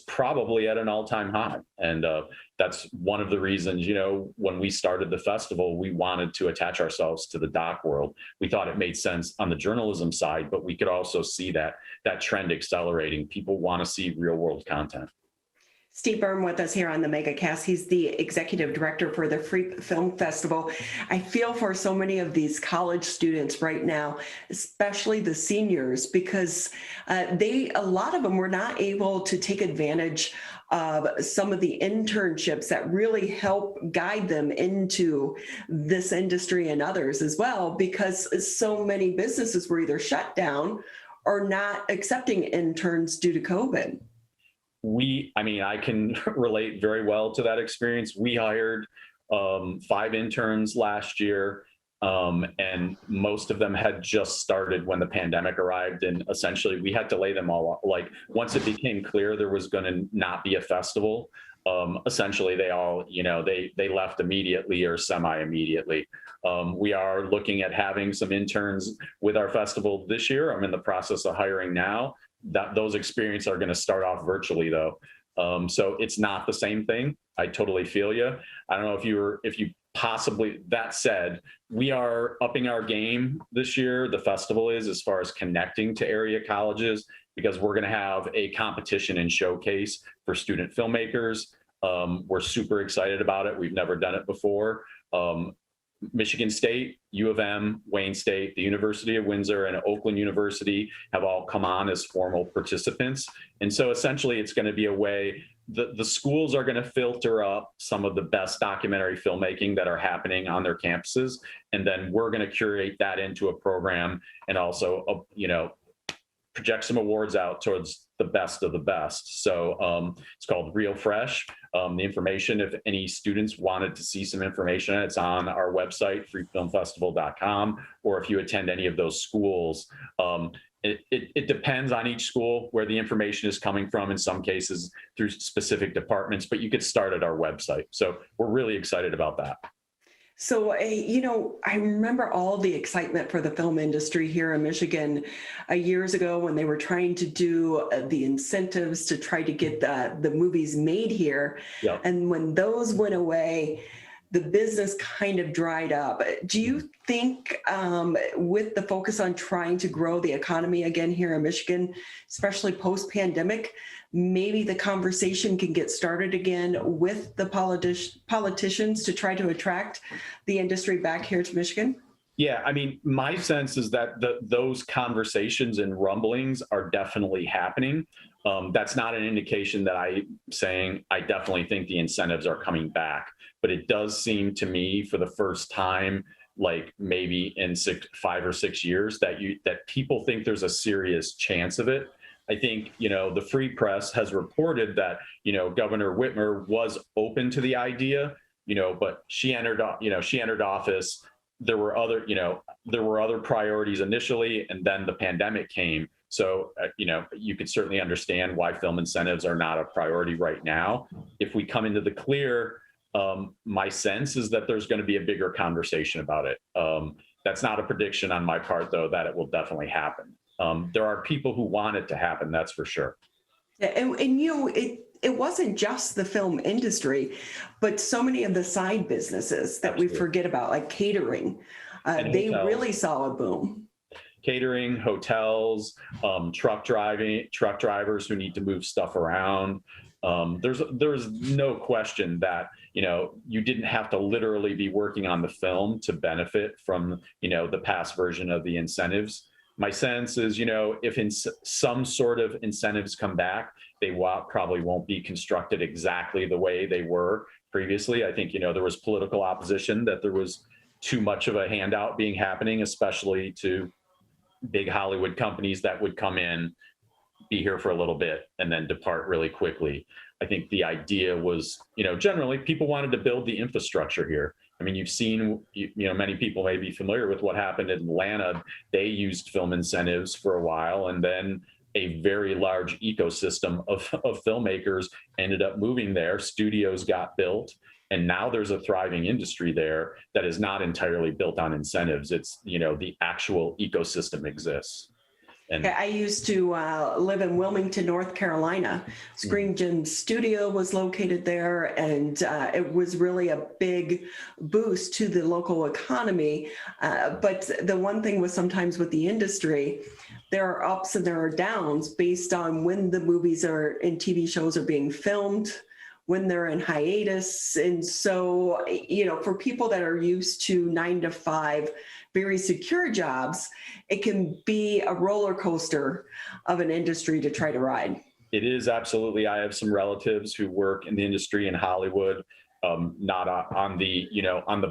probably at an all-time high. And that's one of the reasons, when we started the festival, we wanted to attach ourselves to the doc world. We thought it made sense on the journalism side, but we could also see that trend accelerating. People want to see real world content. Steve Byrne with us here on the Megacast. He's the executive director for the Free Film Festival. I feel for so many of these college students right now, especially the seniors, because a lot of them were not able to take advantage of some of the internships that really help guide them into this industry and others as well, because so many businesses were either shut down or not accepting interns due to COVID. I can relate very well to that experience. We hired 5 interns last year, and most of them had just started when the pandemic arrived. And essentially we had to lay them all off. Like, once it became clear there was going to not be a festival, essentially they all, they left immediately or semi-immediately. We are looking at having some interns with our festival this year. I'm in the process of hiring now. Those experiences are going to start off virtually though. So it's not the same thing. I totally feel you. I don't know if you possibly, that said, we are upping our game this year. The festival is, as far as connecting to area colleges, because we're going to have a competition and showcase for student filmmakers. We're super excited about it. We've never done it before. Michigan State, U of M, Wayne State, the University of Windsor, and Oakland University have all come on as formal participants. And so essentially it's going to be a way, the schools are going to filter up some of the best documentary filmmaking that are happening on their campuses. And then we're going to curate that into a program and also, project some awards out towards the best of the best. So it's called Real Fresh. The information, if any students wanted to see some information, it's on our website, freefilmfestival.com, or if you attend any of those schools. It depends on each school where the information is coming from, in some cases through specific departments, but you could start at our website. So we're really excited about that. So, I remember all the excitement for the film industry here in Michigan years ago when they were trying to do the incentives to try to get the movies made here. Yep. And when those went away, the business kind of dried up. Do you think with the focus on trying to grow the economy again here in Michigan, especially post-pandemic, maybe the conversation can get started again with the politicians to try to attract the industry back here to Michigan? Yeah, I mean, my sense is that those conversations and rumblings are definitely happening. That's not an indication that I'm saying I definitely think the incentives are coming back, but it does seem to me for the first time, like maybe in 5 or 6 years, that people think there's a serious chance of it. I think, the Free Press has reported that, Governor Whitmer was open to the idea, but she entered office. There were other priorities initially, and then the pandemic came. So, you could certainly understand why film incentives are not a priority right now. If we come into the clear, my sense is that there's going to be a bigger conversation about it. That's not a prediction on my part, though, that it will definitely happen. there are people who want it to happen, that's for sure. And it wasn't just the film industry, but so many of the side businesses that we forget about, like catering, they really saw a boom. Catering, hotels, truck drivers who need to move stuff around. There's no question that, you didn't have to literally be working on the film to benefit from, the past version of the incentives. My sense is, if some sort of incentives come back, they probably won't be constructed exactly the way they were previously. I think, there was political opposition that there was too much of a handout happening, especially to big Hollywood companies that would come in, be here for a little bit, and then depart really quickly. I think the idea was, generally people wanted to build the infrastructure here. I mean, you've seen, many people may be familiar with what happened in Atlanta. They used film incentives for a while, and then a very large ecosystem of filmmakers ended up moving there. Studios got built, and now there's a thriving industry there that is not entirely built on incentives. It's, the actual ecosystem exists. And I used to live in Wilmington, North Carolina. Screen Gym Studio was located there, and it was really a big boost to the local economy. But the one thing was sometimes with the industry, there are ups and there are downs based on when the movies and TV shows are being filmed, when they're in hiatus. And so, for people that are used to 9 to 5, very secure jobs, it can be a roller coaster of an industry to try to ride. It is, absolutely. I have some relatives who work in the industry in Hollywood, not on the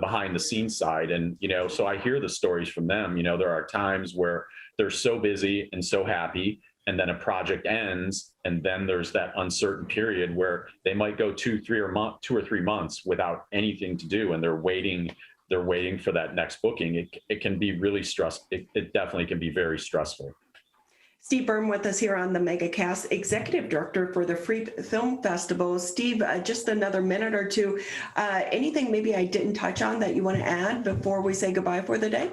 behind the scenes side. And, so I hear the stories from them. There are times where they're so busy and so happy, and then a project ends, and then there's that uncertain period where they might go 2 or 3 months without anything to do, and they're waiting for that next booking. It can be really stressful. It definitely can be very stressful. Steve Byrne with us here on the Megacast, Executive Director for the Free Film Festival. Steve, just another minute or two. Anything maybe I didn't touch on that you want to add before we say goodbye for the day?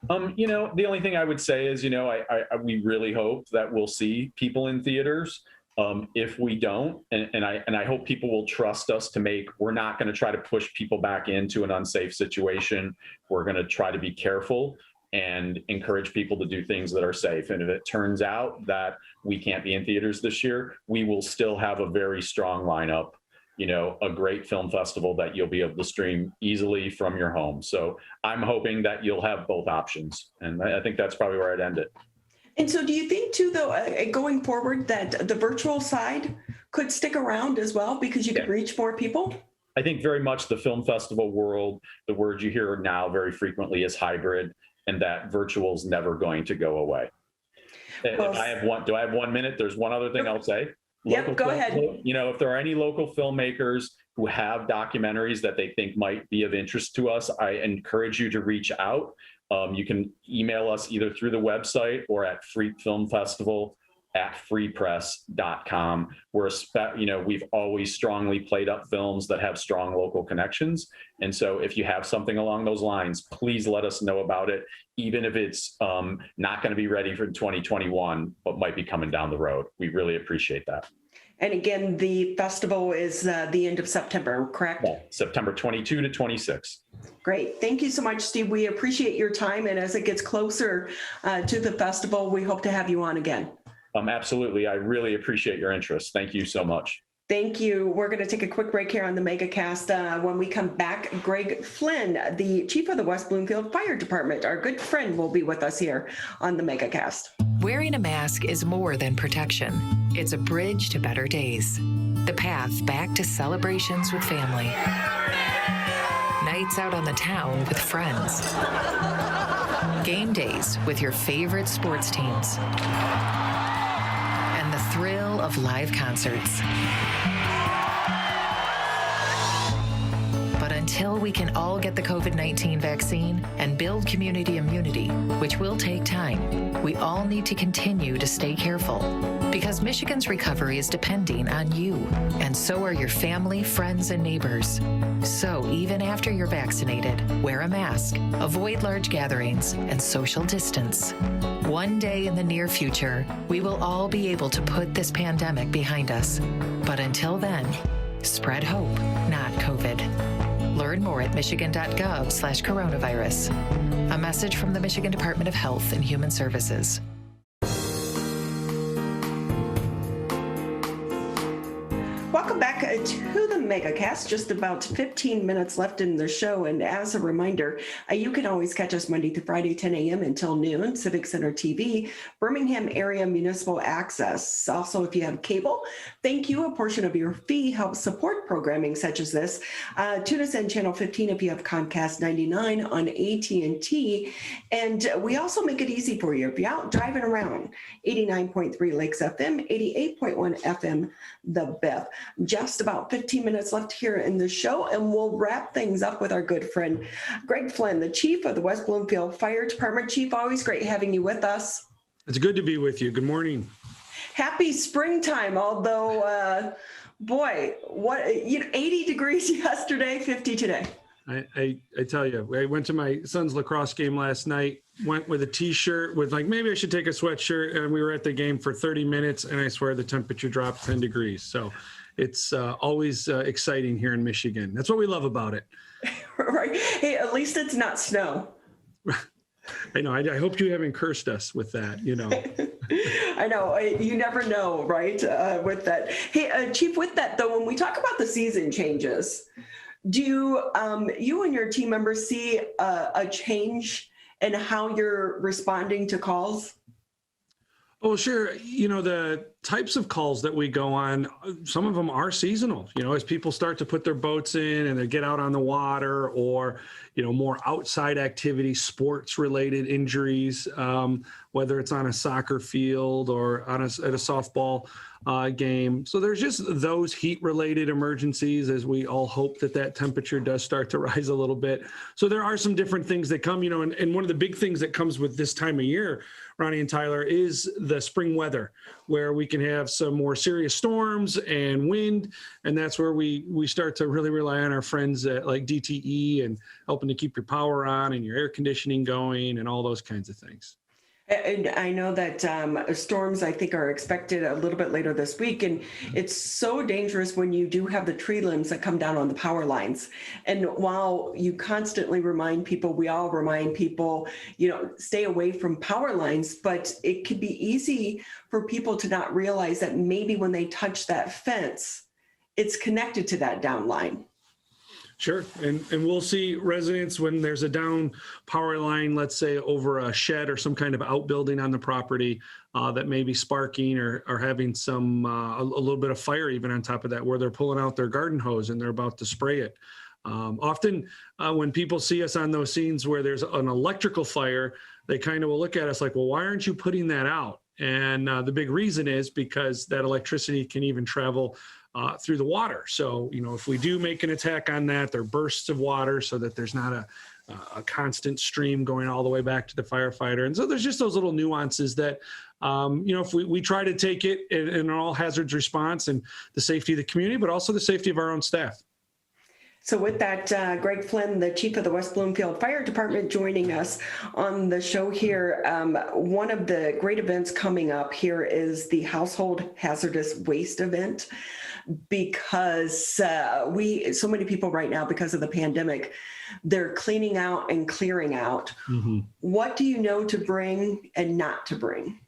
The only thing I would say is, we really hope that we'll see people in theaters. If we don't, and I hope people will trust us we're not going to try to push people back into an unsafe situation. We're going to try to be careful and encourage people to do things that are safe. And if it turns out that we can't be in theaters this year, we will still have a very strong lineup, a great film festival that you'll be able to stream easily from your home. So I'm hoping that you'll have both options. And I think that's probably where I'd end it. And so do you think too, though, going forward, that the virtual side could stick around as well because you can reach more people? I think very much the film festival world, the word you hear now very frequently is hybrid, and that virtual is never going to go away. Well, do I have 1 minute? There's one other thing I'll say. Go ahead. If there are any local filmmakers who have documentaries that they think might be of interest to us, I encourage you to reach out. You can email us either through the website or at freefilmfestival@freepress.com. We've always strongly played up films that have strong local connections. And so if you have something along those lines, please let us know about it, even if it's not going to be ready for 2021, but might be coming down the road. We really appreciate that. And again, the festival is the end of September, correct? Yeah, September 22 to 26. Great. Thank you so much, Steve. We appreciate your time. And as it gets closer to the festival, we hope to have you on again. Absolutely. I really appreciate your interest. Thank you so much. Thank you. We're going to take a quick break here on the Megacast. When we come back, Greg Flynn, the chief of the West Bloomfield Fire Department, our good friend, will be with us here on the Megacast. Wearing a mask is more than protection. It's a bridge to better days. The path back to celebrations with family. Nights out on the town with friends. Game days with your favorite sports teams. And the thrill of live concerts. But until until we can all get the COVID-19 vaccine and build community immunity, which will take time, we all need to continue to stay careful because Michigan's recovery is depending on you, and so are your family, friends, and neighbors. So even after you're vaccinated, wear a mask, avoid large gatherings, and social distance. One day in the near future, we will all be able to put this pandemic behind us. But until then, spread hope, not COVID. Learn more at michigan.gov/coronavirus. A message from the Michigan Department of Health and Human Services. Welcome back to the Megacast. Just about 15 minutes left in the show. And as a reminder, you can always catch us Monday through Friday, 10 a.m. until noon, Civic Center TV, Birmingham Area Municipal Access. Also, if you have cable, thank you. A portion of your fee helps support programming such as this. Tune us in Channel 15 if you have Comcast 99 on AT&T. And we also make it easy for you. If you're out driving around, 89.3 Lakes FM, 88.1 FM, The Beth. Just about 15 minutes left here in the show, and we'll wrap things up with our good friend, Greg Flynn, the chief of the West Bloomfield Fire Department. Chief, always great having you with us. It's good to be with you. Good morning. Happy springtime, although, boy, 80 degrees yesterday, 50 today. I tell you, I went to my son's lacrosse game last night, went with a t-shirt with maybe I should take a sweatshirt, and we were at the game for 30 minutes, and I swear the temperature dropped 10 degrees. So it's always exciting here in Michigan. That's what we love about it. Right. Hey, at least it's not snow. I know. I hope you haven't cursed us with that, I know. You never know, right, with that. Hey, Chief, with that, though, when we talk about the season changes, do you and your team members see a change in how you're responding to calls? Oh, sure. The types of calls that we go on, some of them are seasonal, as people start to put their boats in and they get out on the water, or, more outside activity, sports related injuries, whether it's on a soccer field or at a softball game. So there's just those heat related emergencies, as we all hope that temperature does start to rise a little bit. So there are some different things that come, and one of the big things that comes with this time of year, Ronnie and Tyler, is the spring weather, where we can have some more serious storms and wind. And that's where we start to really rely on our friends at like DTE and helping to keep your power on and your air conditioning going and all those kinds of things. And I know that storms, I think, are expected a little bit later this week. And it's so dangerous when you do have the tree limbs that come down on the power lines. And while you constantly remind people, we all remind people, stay away from power lines, but it could be easy for people to not realize that maybe when they touch that fence, it's connected to that down line. Sure. And we'll see residents when there's a down power line, let's say over a shed or some kind of outbuilding on the property that may be sparking or having some a little bit of fire even on top of that, where they're pulling out their garden hose and they're about to spray it. Often when people see us on those scenes where there's an electrical fire, they kind of will look at us like, well, why aren't you putting that out? And the big reason is because that electricity can even travel through the water. So, if we do make an attack on that, there are bursts of water so that there's not a constant stream going all the way back to the firefighter. And so there's just those little nuances that, if we try to take it in an all hazards response and the safety of the community, but also the safety of our own staff. So with that, Greg Flynn, the chief of the West Bloomfield Fire Department, joining us on the show here. One of the great events coming up here is the Household Hazardous Waste event, because so many people right now, because of the pandemic, they're cleaning out and clearing out. Mm-hmm. What do you know to bring and not to bring?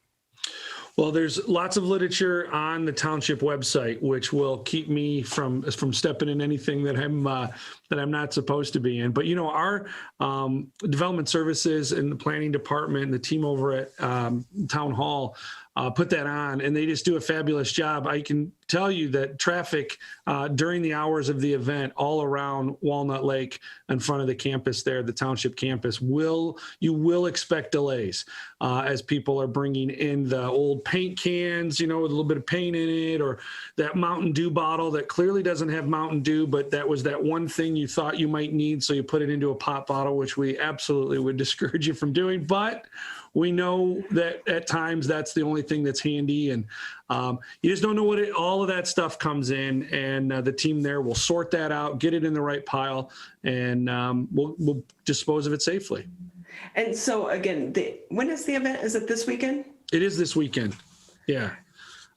Well, there's lots of literature on the township website, which will keep me from stepping in anything that I'm not supposed to be in. But our development services and the planning department and the team over at Town Hall put that on, and they just do a fabulous job. I can tell you that traffic during the hours of the event all around Walnut Lake in front of the campus there, the township campus, you will expect delays as people are bringing in the old paint cans, with a little bit of paint in it, or that Mountain Dew bottle that clearly doesn't have Mountain Dew, but that was that one thing you thought you might need, so you put it into a pop bottle, which we absolutely would discourage you from doing. But we know that at times that's the only thing that's handy, and you just don't know all of that stuff comes in, and the team there will sort that out, get it in the right pile, and we'll dispose of it safely. And so again, when is the event? Is it this weekend? It is this weekend. Yeah.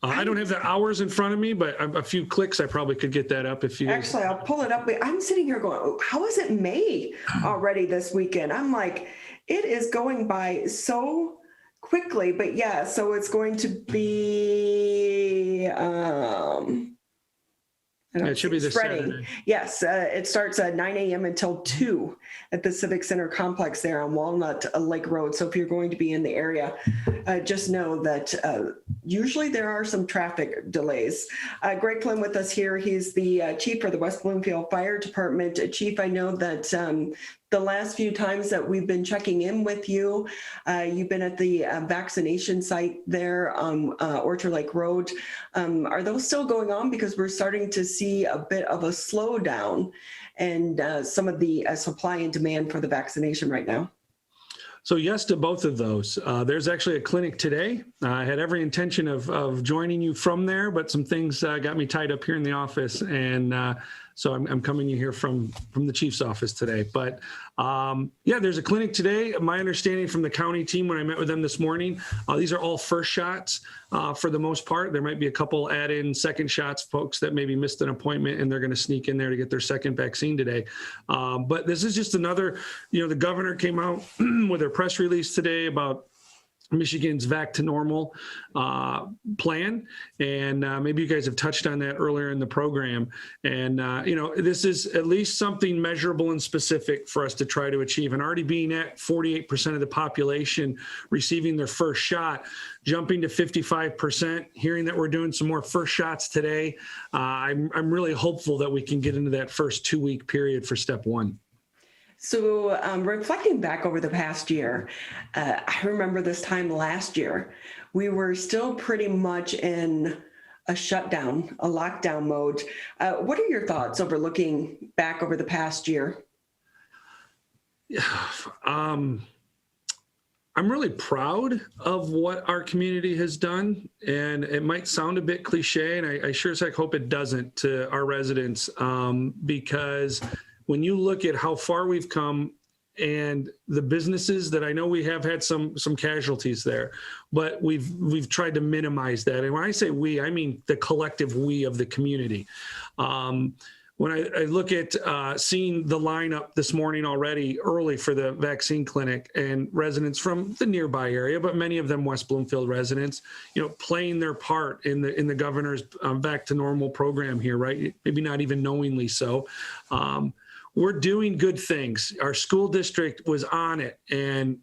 I don't have the hours in front of me, but a few clicks, I probably could get that up if you. Actually, I'll pull it up. But I'm sitting here going, how is it May already this weekend? I'm like, it is going by so quickly. But yeah, so it's going to be. It should be this Saturday. Yes, it starts at 9 a.m. until 2 at the Civic Center complex there on Walnut Lake Road. So if you're going to be in the area, just know that usually there are some traffic delays. Greg Flynn with us here. He's the chief for the West Bloomfield Fire Department. Chief, I know that the last few times that we've been checking in with you, you've been at the vaccination site there on Orchard Lake Road. Are those still going on? Because we're starting to see a bit of a slowdown and some of the supply and demand for the vaccination right now. So yes to both of those. There's actually a clinic today. I had every intention of joining you from there, but some things got me tied up here in the office, and so I'm coming you here from the chief's office today. But yeah, there's a clinic today. My understanding from the county team when I met with them this morning, these are all first shots for the most part. There might be a couple add-in second shots, folks that maybe missed an appointment and they're going to sneak in there to get their second vaccine today. But this is just another, the governor came out with a press release today about Michigan's Back to Normal plan. And maybe you guys have touched on that earlier in the program. And, this is at least something measurable and specific for us to try to achieve. And already being at 48% of the population receiving their first shot, jumping to 55%, hearing that we're doing some more first shots today, I'm really hopeful that we can get into that first 2-week period for step one. So reflecting back over the past year, I remember this time last year, we were still pretty much in a shutdown, a lockdown mode. What are your thoughts over looking back over the past year? I'm really proud of what our community has done, and it might sound a bit cliche, and I sure as heck hope it doesn't to our residents, because when you look at how far we've come and the businesses that I know we have had some casualties there, but we've tried to minimize that. And when I say we, I mean the collective we of the community. When I look at seeing the lineup this morning already early for the vaccine clinic and residents from the nearby area, but many of them West Bloomfield residents, playing their part in the governor's Back to Normal program here, right? Maybe not even knowingly so. We're doing good things. Our school district was on it and,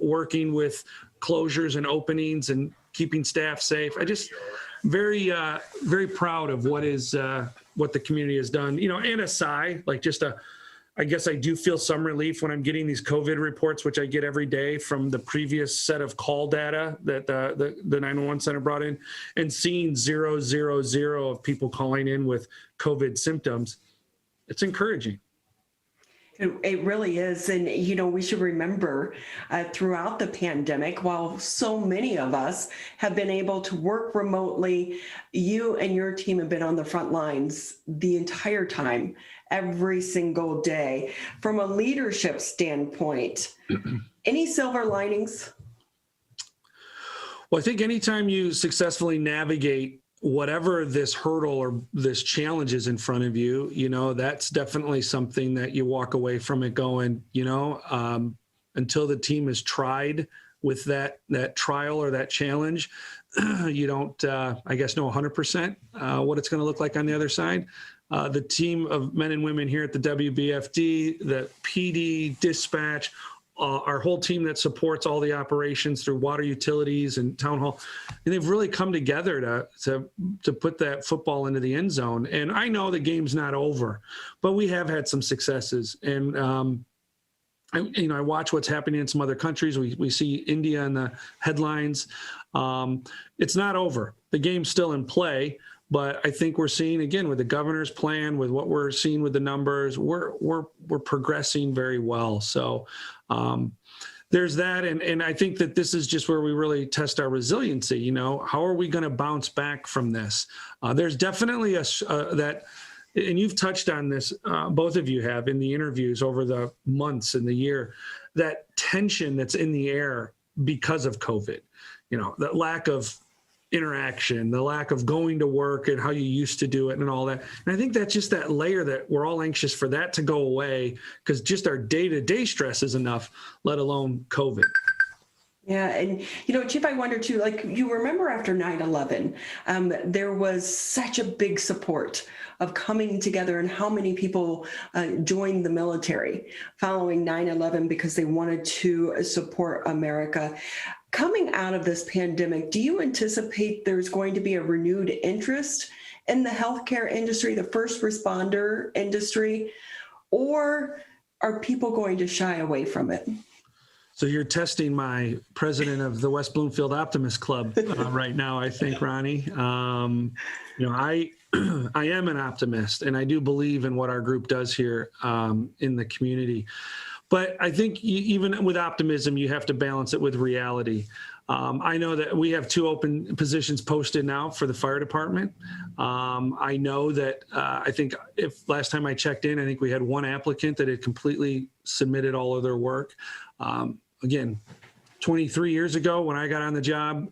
working with closures and openings and keeping staff safe. I just very proud of what the community has done, and a sigh, like I guess I do feel some relief when I'm getting these COVID reports, which I get every day from the previous set of call data that the 911 center brought in, and seeing 000 of people calling in with COVID symptoms. It's encouraging. It really is. And, we should remember throughout the pandemic, while so many of us have been able to work remotely, you and your team have been on the front lines the entire time, every single day. From a leadership standpoint, any silver linings? Well, I think anytime you successfully navigate whatever this hurdle or this challenge is in front of you, that's definitely something that you walk away from it going, until the team has tried with that trial or that challenge, you don't, I guess, know 100% what it's going to look like on the other side. The team of men and women here at the WBFD, the PD, dispatch, our whole team that supports all the operations through water utilities and town hall, and they've really come together to put that football into the end zone. And I know the game's not over, but we have had some successes. And I watch what's happening in some other countries. We see India in the headlines. It's not over. The game's still in play. But I think we're seeing, again, with the governor's plan, with what we're seeing with the numbers, we're progressing very well. So there's that. And I think that this is just where we really test our resiliency. You know, how are we going to bounce back from this? There's definitely that, and you've touched on this, both of you have in the interviews over the months and the year, that tension that's in the air because of COVID, you know, that lack of interaction, the lack of going to work and how you used to do it and all that. And I think that's just that layer that we're all anxious for that to go away, because just our day-to-day stress is enough, let alone COVID. Yeah. And, you know, Chief, I wonder too, like, you remember after 9/11, there was such a big support of coming together, and how many people joined the military following 9/11 because they wanted to support America. Coming out of this pandemic, do you anticipate there's going to be a renewed interest in the healthcare industry, the first responder industry, or are people going to shy away from it? So you're testing my president of the West Bloomfield Optimist Club right now, I think, Ronnie. You know, I am an optimist, and I do believe in what our group does here in the community. But I think even with optimism, you have to balance it with reality. I know that we have 2 open positions posted now for the fire department. I know that I think if last time I checked in, I think we had 1 applicant that had completely submitted all of their work. Again, 23 years ago when I got on the job,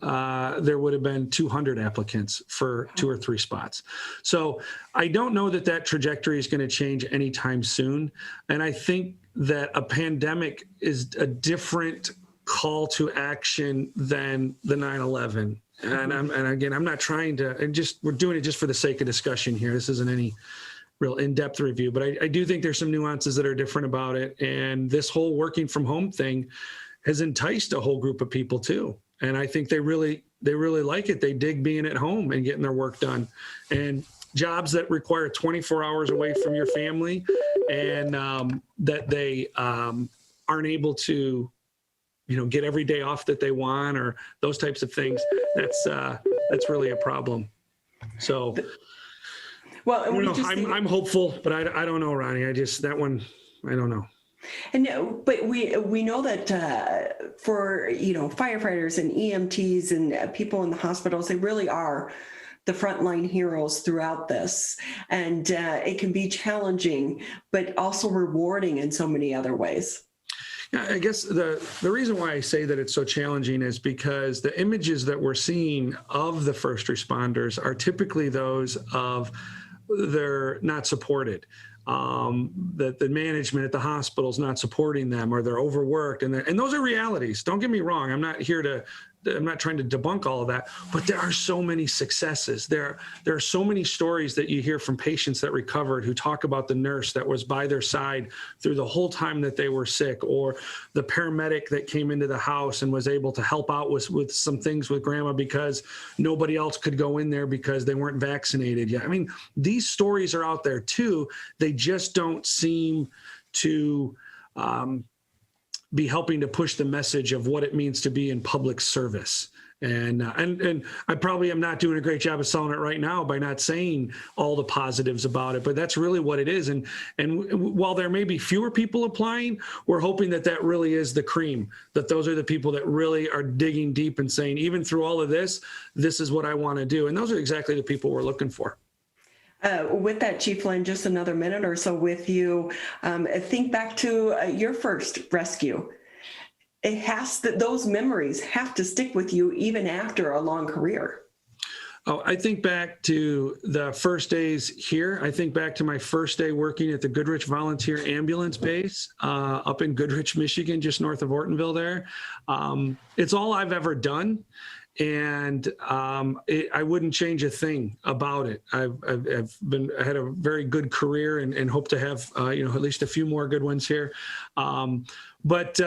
there would have been 200 applicants for 2 or 3 spots. So I don't know that that trajectory is going to change anytime soon. And I think that a pandemic is a different call to action than the 9/11. And again, I'm not trying to, we're doing it just for the sake of discussion here. This isn't any real in-depth review, but I do think there's some nuances that are different about it. And this whole working from home thing has enticed a whole group of people too. And I think they really like it. They dig being at home and getting their work done. And jobs that require 24 hours away from your family, and that they aren't able to, you know, get every day off that they want, or those types of things. That's really a problem. So, well, I'm hopeful, but I don't know, Ronnie. I don't know. And but we know that for, you know, firefighters and EMTs and people in the hospitals, they really are the frontline heroes throughout this, and it can be challenging, but also rewarding in so many other ways. Yeah, I guess the reason why I say that it's so challenging is because the images that we're seeing of the first responders are typically those of they're not supported. That the management at the hospital is not supporting them, or they're overworked, and those are realities. Don't get me wrong. I'm not trying to debunk all of that, but there are so many successes. There are so many stories that you hear from patients that recovered who talk about the nurse that was by their side through the whole time that they were sick, or the paramedic that came into the house and was able to help out with some things with grandma because nobody else could go in there because they weren't vaccinated yet. I mean, these stories are out there too. They just don't seem to be helping to push the message of what it means to be in public service. And I probably am not doing a great job of selling it right now by not saying all the positives about it, but that's really what it is. And while there may be fewer people applying, we're hoping that really is the cream, that those are the people that really are digging deep and saying, even through all of this, this is what I want to do. And those are exactly the people we're looking for. With that, Chief Lynn, just another minute or so with you. Think back to your first rescue. Those memories have to stick with you even after a long career. Oh, I think back to the first days here. I think back to my first day working at the Goodrich Volunteer Ambulance Base up in Goodrich, Michigan, just north of Ortonville there. It's all I've ever done. And I wouldn't change a thing about it. I had a very good career and hope to have at least a few more good ones here. But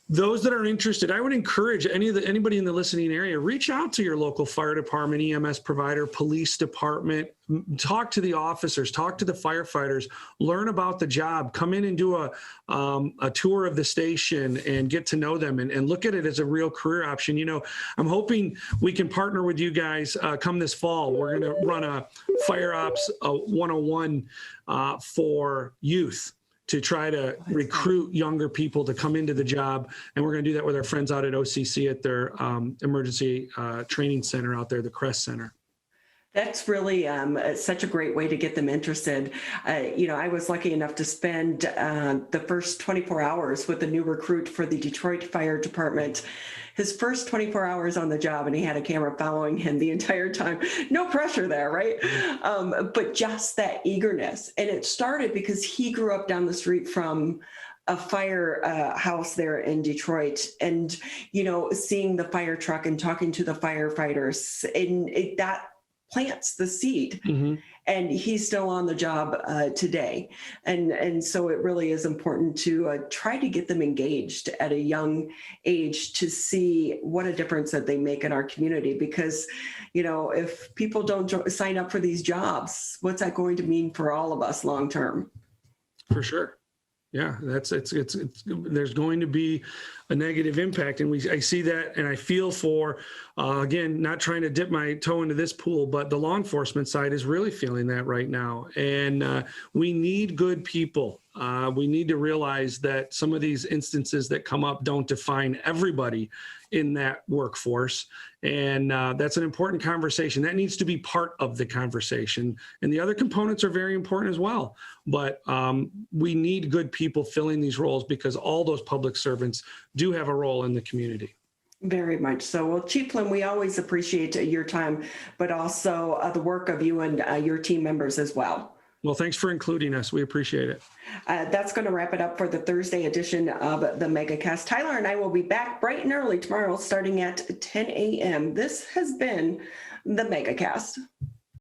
those that are interested, I would encourage anybody in the listening area, reach out to your local fire department, EMS provider, police department, talk to the officers, talk to the firefighters, learn about the job, come in and do a tour of the station and get to know them and look at it as a real career option. You know, I'm hoping we can partner with you guys come this fall. We're going to run a Fire Ops 101 for youth, to try to recruit younger people to come into the job. And we're going to do that with our friends out at OCC at their emergency training center out there, the Crest Center. That's really such a great way to get them interested. You know, I was lucky enough to spend the first 24 hours with a new recruit for the Detroit Fire Department. His first 24 hours on the job, and he had a camera following him the entire time. No pressure there, right? But just that eagerness. And it started because he grew up down the street from a fire house there in Detroit, and, you know, seeing the fire truck and talking to the firefighters, and that plants the seed. Mm-hmm. And he's still on the job today. And so it really is important to try to get them engaged at a young age to see what a difference that they make in our community. Because, you know, if people don't sign up for these jobs, what's that going to mean for all of us long term? For sure. Yeah, there's going to be a negative impact, and I see that, and I feel for, again, not trying to dip my toe into this pool, but the law enforcement side is really feeling that right now, and we need good people. We need to realize that some of these instances that come up don't define everybody in that workforce, and that's an important conversation. That needs to be part of the conversation, and the other components are very important as well. But we need good people filling these roles, because all those public servants do have a role in the community. Very much so. Well, Chief Flynn, we always appreciate your time, but also the work of you and your team members as well. Well, thanks for including us. We appreciate it. That's going to wrap it up for the Thursday edition of the Megacast. Tyler and I will be back bright and early tomorrow starting at 10 a.m. This has been the Megacast.